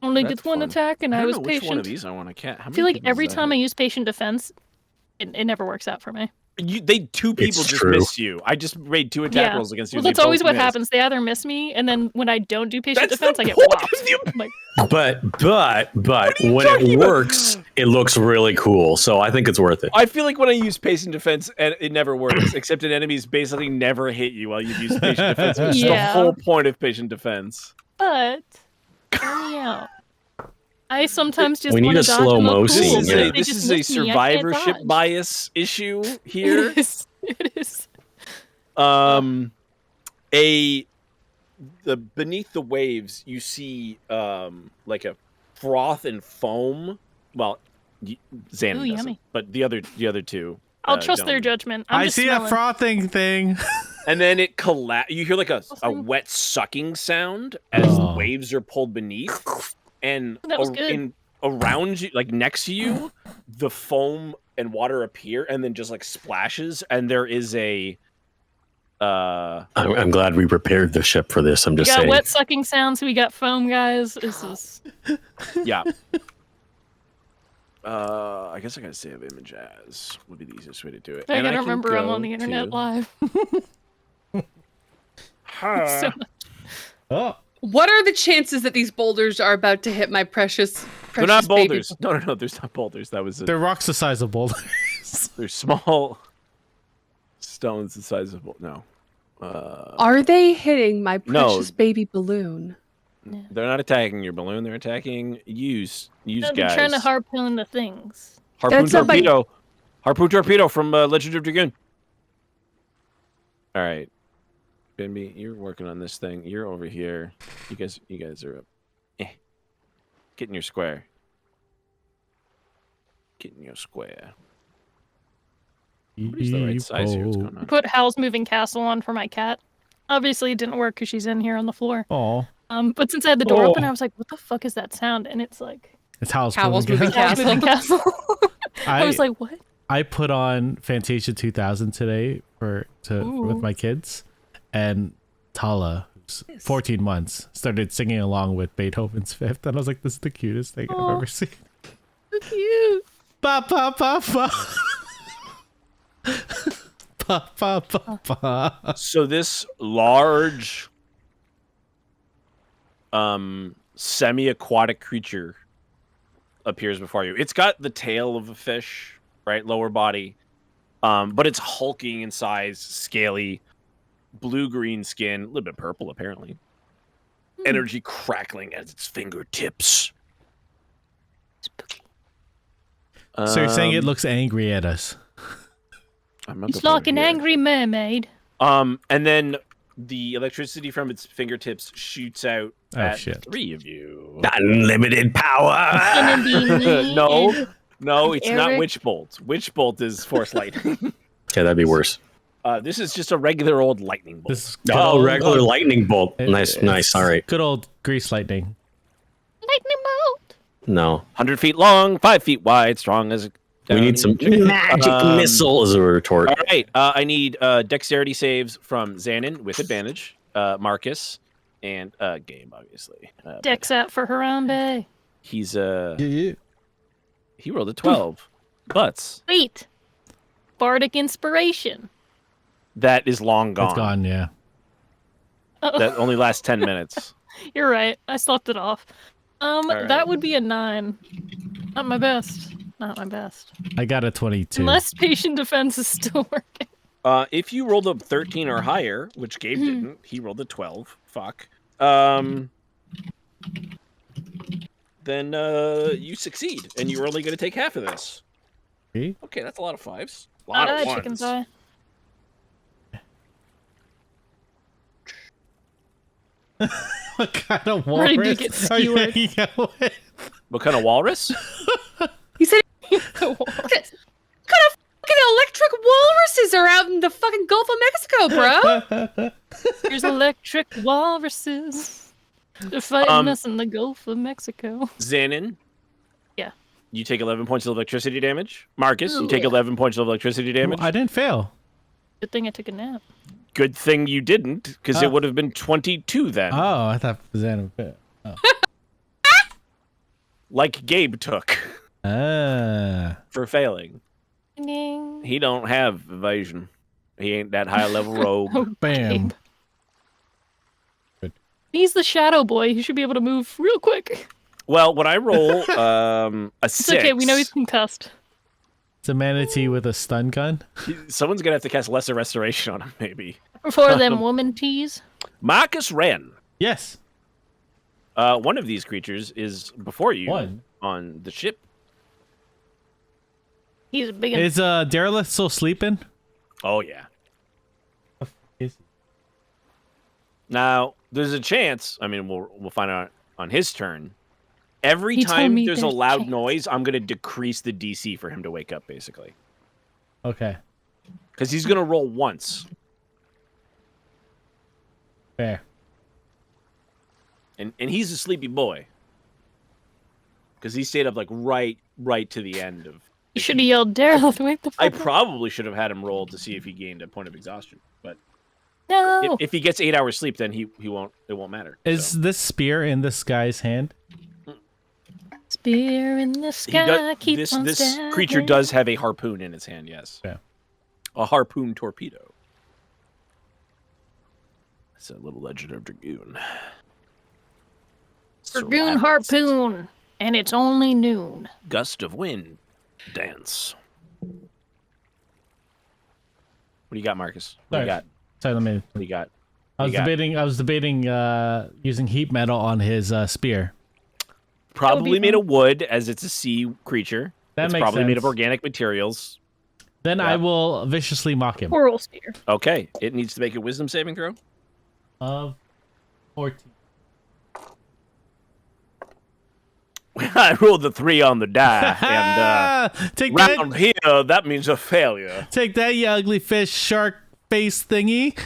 Only That's gets one fun. attack, and I don't was know which one of patient. these I want to catch. I feel like every time I use patient defense, it never works out for me. Two people just true. missed you. I just made 2 attack rolls against you. Well, and that's they always both what missed. happens. They either miss me, and then when I don't do patient That's defense, the I get point whopped. of the- I'm like, But when talking it about? works, it looks really cool. So I think it's worth it. I feel like when I use patient defense, and it never works, except an enemies basically never hit you while you use patient defense. Which is the Yeah. whole point of patient defense. but hear me out. I sometimes just We need want a to dodge slow-mo them up scene cool, This is so here. if a, they this just is a miss me, I can't survivorship dodge. bias issue here. It is. It is. Beneath the waves, you see like a froth and foam. Well, Xanon doesn't, yummy. but the other two. I'll trust their don't. judgment. I'm I just see smelling. a frothing thing. And then it You hear like a wet sucking sound as the Oh. waves are pulled beneath, and That was good. around you, like next to you, the foam and water appear, and then just like splashes, and there is a. I'm glad we prepared the ship for this. I'm We just got saying. wet sucking sounds. We got foam, guys. This is. Yeah. I guess I gotta save image as would be the easiest way to do it. I And gotta can remember I'm go on the internet to- live. So, Oh, What are the chances that these boulders are about to hit my precious They're not baby boulders. No, there's not boulders. That was they're rocks the size of boulders. they're small stones the size of no. Are they hitting my No. precious baby balloon? They're not attacking your balloon. They're attacking use no, they're guys. trying to harpoon the things. Harpoon That's not my- torpedo. Harpoon torpedo from Legend of Dragoon. All right, Bimby, you're working on this thing. You're over here. You guys are up. Get in your square. Get in your square. What is the right size here? What's going on? Put Howl's Moving Castle on for my cat. Obviously, it didn't work because she's in here on the floor. Oh, But since I had the door open, I was like, "What the fuck is that sound?" And it's like it's Howl's Howl's Moving Moving Castle. Howl's Moving Castle. I was like, "What?" I put on Fantasia 2000 today with Ooh. my kids, and Tala, who's 14 months, started singing along with Beethoven's Fifth, and I was like, "This is the cutest thing I've ever seen." So cute. Ba ba ba ba. So this large, semi-aquatic creature appears before you. It's got the tail of a fish, right? Lower body. But it's hulking in size, scaly, blue-green skin, a little bit purple, apparently. Energy crackling at its fingertips. So you're saying it looks angry at us? It's like an angry mermaid. And then the electricity from its fingertips shoots out at shit. 3 of you. Unlimited power. No, it's not Eric. Witch Bolt. Witch Bolt is Force Lightning. Okay, that'd be worse. This is just a regular old lightning bolt. This is Regular lightning bolt. Nice. All right. Good old grease lightning. Lightning bolt. No, 100 feet long, 5 feet wide, strong as a... we need some magic missile as a retort. All right, I need dexterity saves from Xanon with advantage, Marcus, and Gabe, obviously. Dex out for Harambe. He's Yeah. he rolled a 12. Butts. Wait. Bardic inspiration. That is long gone. It's gone, yeah. That only lasts 10 minutes. You're right. I slept it off. right. That would be a 9. Not my best. Not my best. I got a 22. Unless patient defense is still working. If you rolled a 13 or higher, which Gabe didn't, he rolled a 12. Fuck. Then you succeed, and you're only going to take half of this. See? Okay, that's a lot of 5s. A lot of ones. Chicken's eye. What kind of walrus? Ready to get are you skewered. hanging out with? What kind of walrus? He said, what kind of fucking electric walruses are out in the fucking Gulf of Mexico, bro? There's electric walruses. They're fighting us in the Gulf of Mexico. Xanon? Yeah. You take 11 points of electricity damage. Marcus, you take 11 points of electricity damage. I didn't fail. Good thing I took a nap. Good thing you didn't, because it would have been 22 then. Oh, I thought Xanon failed. Oh. Like Gabe took for failing. Ding. He don't have evasion. He ain't that high level rogue. Bam. He's the shadow boy. He should be able to move real quick. Well, when I roll a It's 6, okay. We know he's concussed. It's a manatee with a stun gun. someone's gonna have to cast lesser restoration on him, maybe. For them woman teas. Marcus Wren. Yes. One of these creatures is before you One? on the ship. He's a big. Is Derelith still sleeping? Oh yeah. Is- Now there's a chance. I mean, we'll find out on his turn. Every He told time me there's a there's a loud chance. noise, I'm gonna decrease the DC for him to wake up, basically, Okay. because he's gonna roll once, Fair. and he's a sleepy boy, because he stayed up like right to the end of. You should have yelled, Daryl, wake the I fuck up. probably should have had him roll to see if he gained a point of exhaustion, but No. if he gets 8 hours sleep, then he won't. It won't matter. Is so. this spear in this guy's hand? Spear in the He sky does, keeps on this stabbing. creature does have a harpoon in its hand. Yes. Yeah. A harpoon torpedo. It's a little Legend of Dragoon. Dragoon harpoon, and it's only noon. Gust of wind. Dance. What do you got, Marcus? What do you Sorry. got? Sorry, let me. What do you got? I was You got- debating using heat metal on his spear. Probably be made fun. of wood, as it's a sea creature. That It's makes probably made of sense. organic materials. Then Yeah. I will viciously mock him. Coral spear. Okay, it needs to make a wisdom saving throw. Of 14. I rolled the 3 on the die, and Take that! round here, that means a failure. Take that, you ugly fish shark face thingy.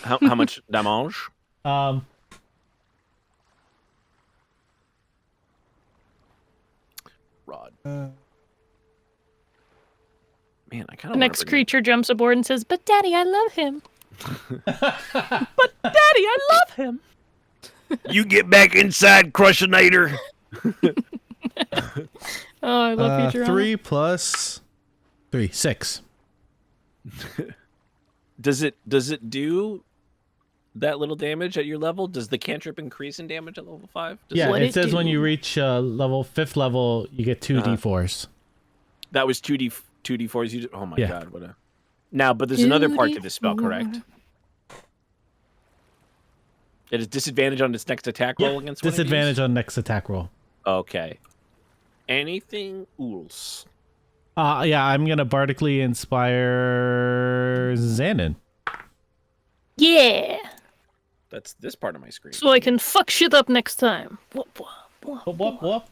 How much damage? Rod. Man, I kind The of next creature jumps aboard and says, "But Daddy, I love him." Daddy, I love him. You get back inside, Crushinator. Oh, I love Futurama. 3 plus 3, 6. Does it do that little damage at your level? Does the cantrip increase in damage at level 5? Yeah, What it it says when do? you reach fifth level, you get 2 d4s. That was 2d4s. Oh my Yeah. god, what a... Now, but there's another part to this spell, correct? It is disadvantage on its next attack roll against one of these? Disadvantage on next attack roll. Okay. Anything else? Yeah, I'm gonna bardically inspire Xanon. Yeah. That's this part of my screen. So I can fuck shit up next time. Whoop, whoop, whoop, Whoop, whoop, whoop.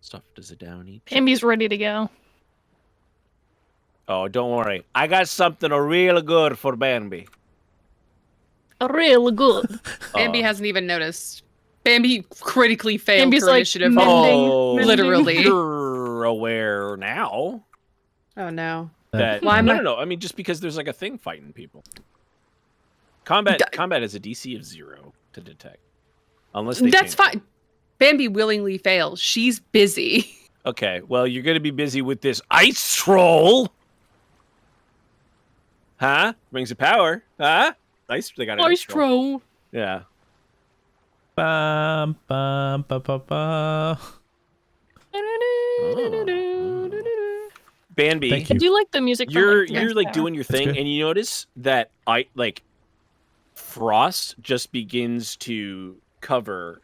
Stuff does it down each. Amy's ready to go. Oh, don't worry. I got something real good for Bambi. Real good. Bambi hasn't even noticed. Bambi critically failed Bambi's her like, initiative. mending, Oh, mending. literally. You're aware now Oh no. that Why am no, I- no, no. I mean, just because there's like a thing fighting people. Combat has a DC of 0 to detect, unless they. That's change it. fine. Bambi willingly fails. She's busy. Okay, well, you're gonna be busy with this ice troll. Huh? Rings of power. Huh? Ice. They got an Ice troll. Yeah. Bum, bum, ba, ba, ba. Bambi. Thank I you. do like the music. from, You're like, Rings like of doing your thing, good. and you notice that frost just begins to cover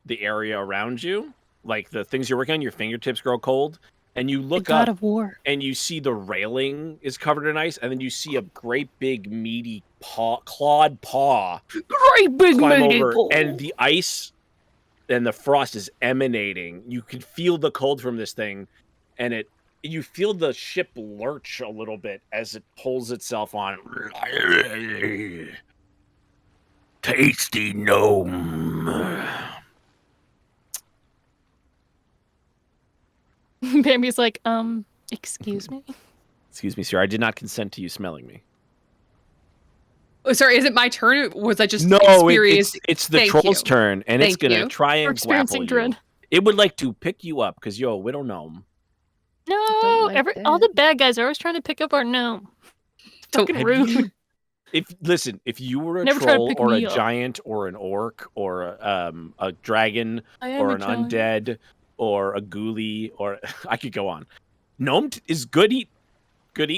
the area around you. Like the things you're working on, your fingertips grow cold, and you The look God up of War. and you see the railing is covered in ice, and then you see a great big meaty clawed paw Great big climb meaty over, pole. and the ice and the frost is emanating. You can feel the cold from this thing, and you feel the ship lurch a little bit as it pulls itself on. Tasty gnome. Bambi's like, excuse me? Excuse me, sir. I did not consent to you smelling me. Oh, sorry, is it my turn? Or was I just No, experienced? it's the Thank troll's you. turn, and it's Thank gonna you. try We're and grapple experiencing you. dread. It would like to pick you up because you're a widow gnome. No, like all that. the bad guys are always trying to pick up our gnome. Don't- Fucking Have rude. you- if you were a Never try to troll pick or a me up. giant or an orc or a dragon I am or a an giant. undead or a ghoulie or I could go on. Gnome is good eating. You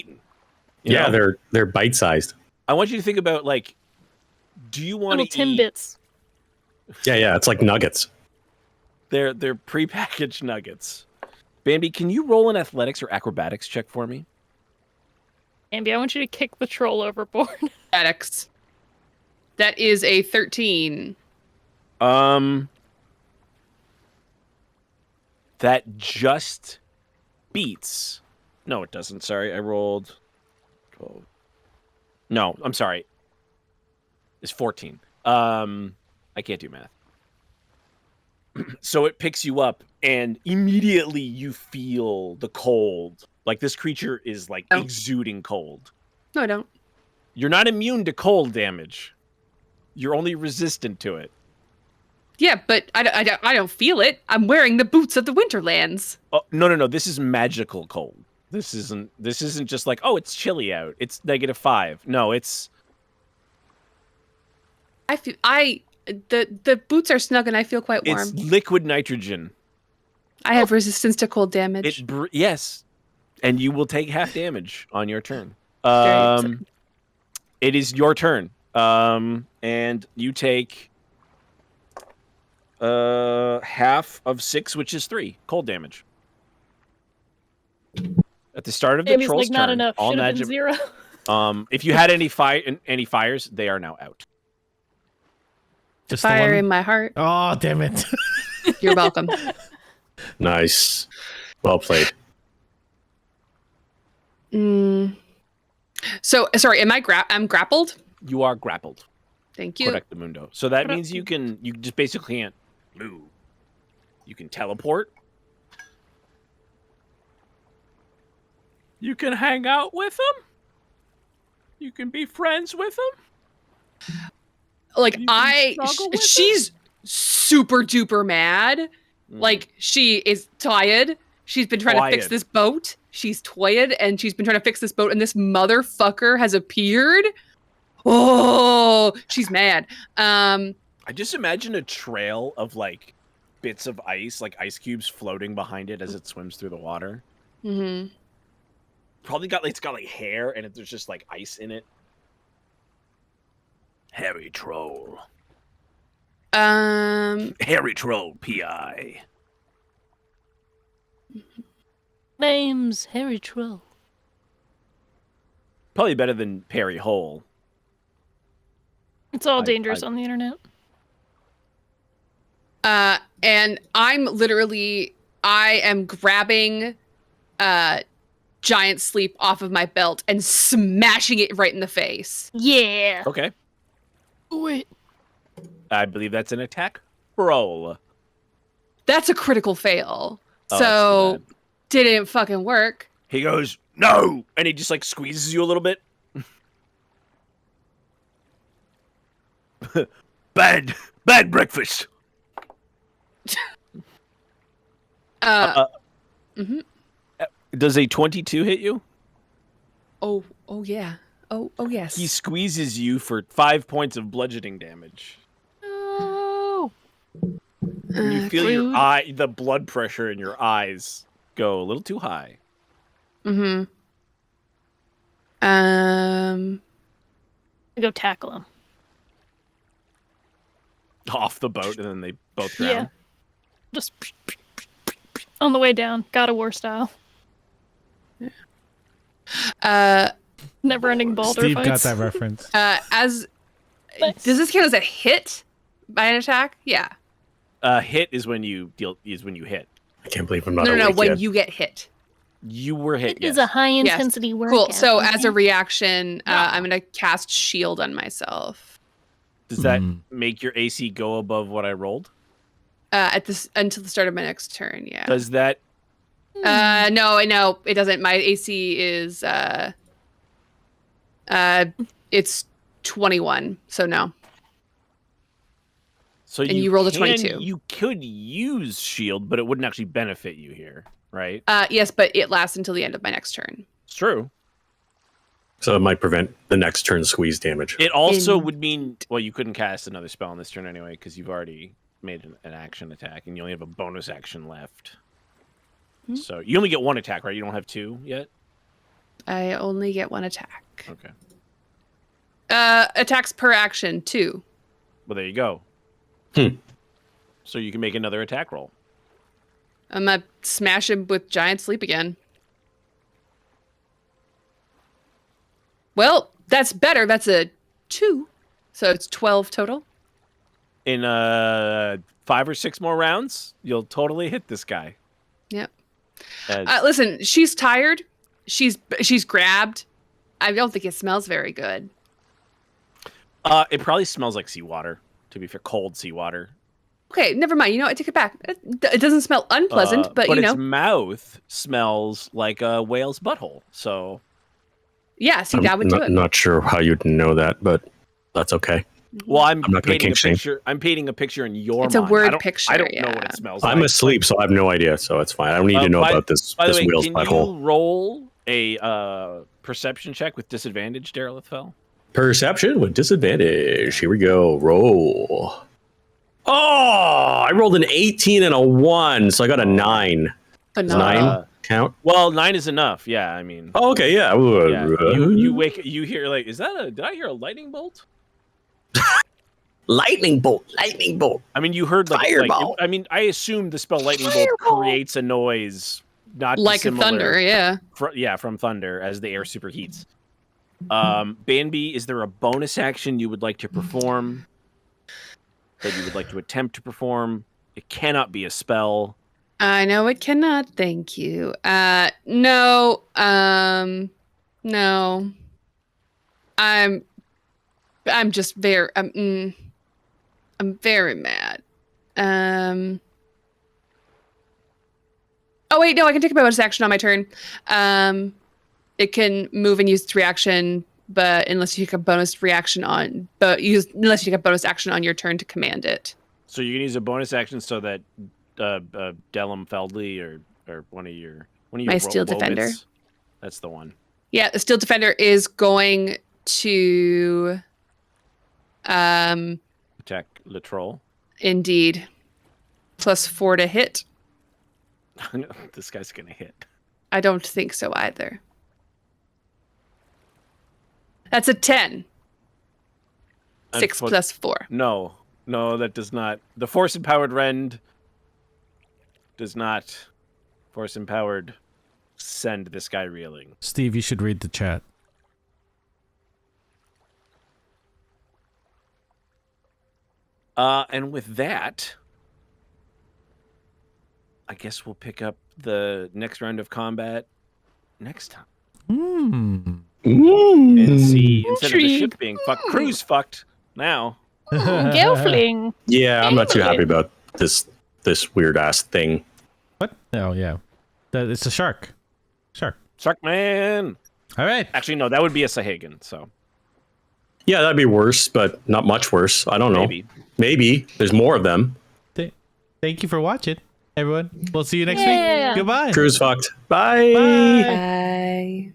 Yeah, know? they're bite sized. I want you to think about like, do you want Little to eat? Timbits. Yeah, it's like nuggets. They're prepackaged nuggets. Bambi, can you roll an athletics or acrobatics check for me? Bambi, I want you to kick the troll overboard. Athletics. That is a 13. That just beats. No, it doesn't. Sorry, I rolled 12. No, I'm sorry. It's 14. I can't do math. So it picks you up, and immediately you feel the cold. Like this creature is like Oh. exuding cold. No, I don't. You're not immune to cold damage. You're only resistant to it. Yeah, but I don't feel it. I'm wearing the boots of the Winterlands. Oh, no. This is magical cold. This isn't just like, oh, it's chilly out. It's -5. No, it's I feel the boots are snug and I feel quite warm. it's liquid nitrogen. I have resistance to cold damage. Yes, and you will take half damage on your turn. Very upsetting. It is your turn. And you take half of 6, which is 3 cold damage. At the start of the Bambi's troll's like, not turn, enough. all Should have been magic. 0. If you had any fires, they are now out. Just the Fire one? in my heart. Oh, damn it. You're welcome. Nice. Well played. So sorry, I'm grappled? You are grappled. Thank you. Correctamundo. So that means you just basically can't move. You can teleport. You can hang out with them. You can be friends with them. Like You can snuggle with she's super duper mad. Mm. Like she is tired She's been trying to fix Toyed. this boat. She's toyed, and she's been trying to fix this boat, and this motherfucker has appeared. Oh, she's mad. I just imagine a trail of like bits of ice, like ice cubes floating behind it as it swims through the water. Mm-hmm. Probably got like it's got like hair, and there's just like ice in it. Hairy troll. Hairy troll. PI. Name's Harry Troll. Probably better than Perry Hole. It's all dangerous on the internet. And I am grabbing Giant Sleep off of my belt and smashing it right in the face. Yeah. Okay. Wait. I believe that's an attack roll. That's a critical fail. Oh, So didn't fucking work. He goes, no! And he just like squeezes you a little bit. Bad breakfast. Does a 22 hit you? Oh yeah. Oh yes. He squeezes you for 5 points of bludgeoning damage. Oh. And you feel your the blood pressure in your eyes go a little too high. Mm-hmm. Go tackle him. Off the boat, and then they both drown. Yeah. Just on the way down. God of War style. Never-ending Baldur Steve fights. got that reference. Does Nice. this count as a hit by an attack? Yeah. Hit is when you hit. I can't believe I'm not No, awake when yet. you get hit. You were hit. It is yes. a high-intensity workout. Cool. So as a reaction, Yeah. I'm gonna cast shield on myself. Does that make your AC go above what I rolled? Until the start of my next turn. Yeah. Does that? No, it doesn't. My AC is it's 21. So no. So And you rolled a 22. You could use shield, but it wouldn't actually benefit you here, right? Yes, but it lasts until the end of my next turn. It's true. So it might prevent the next turn squeeze damage. It also would mean, well, you couldn't cast another spell on this turn anyway, because you've already made an action attack, and you only have a bonus action left. So you only get one attack, right? You don't have two yet? I only get one attack. Okay. Attacks per action, 2. Well, there you go. So you can make another attack roll. I'm gonna smash him with Giant Sleep again. Well, that's better. That's a 2. So it's 12 total. In 5 or 6 more rounds, you'll totally hit this guy. Yep. As- Listen, she's tired. She's grabbed. I don't think it smells very good. it probably smells like seawater, to be fair. Cold seawater. Okay, never mind. You know, I take it back. It doesn't smell unpleasant, but you know. its mouth smells like a whale's butthole. So Yeah, see, that would do it. I'm not sure how you'd know that, but that's okay. well, I'm not gonna painting a kink shame. picture. I'm painting a picture in your It's a mind. word I picture, don't know what yeah. it smells I'm like. asleep, so I have no idea, so it's fine. I don't need to know about this By the way, whale's can butthole. you roll a perception check with disadvantage, Darylith fell? Perception with disadvantage. Here we go. Roll. Oh, I rolled an 18 and a 1, so I got a 9. But Does no. 9 count? Well, 9 is enough. Yeah, I mean, Oh, okay, yeah. yeah. You hear like, is that did I hear a lightning bolt? Lightning bolt, lightning bolt. I mean, you heard like, Fireball. I mean, I assume the spell lightning bolt creates a noise not like dissimilar thunder, yeah. from thunder as the air superheats. Banby, is there a bonus action you would like to perform? That you would like to attempt to perform? It cannot be a spell. I know it cannot. Thank you. No. No. I'm just very. I'm very mad. Oh wait, no. I can take a bonus action on my turn. It can move and use its reaction, but unless you take a bonus reaction on, unless you take a bonus action on your turn to command it. So you can use a bonus action so that Delum Feldley or or one of your My Steel Defender. Wobits. That's the one. Yeah, the Steel Defender is going to Attack Latrell. indeed +4 to hit. This guy's gonna hit. I don't think so either. That's a 10. 6 plus 4. No, that does not. The Force Empowered Rend does not Force Empowered send this guy reeling. Steve, you should read the chat. And with that, I guess we'll pick up the next round of combat next time. And see, instead of the ship being fucked, crew's fucked now. Gelfling. Yeah, I'm not too happy about this weird ass thing. What? Oh, yeah. It's a shark. Shark. Sharkman! All right. Actually, no, that would be a Sahagan, so. Yeah, that'd be worse, but not much worse. I don't know. Maybe. There's more of them. Thank you for watching, everyone. We'll see you next Yeah. week. Goodbye. Crew's fucked. Bye. Bye. Bye.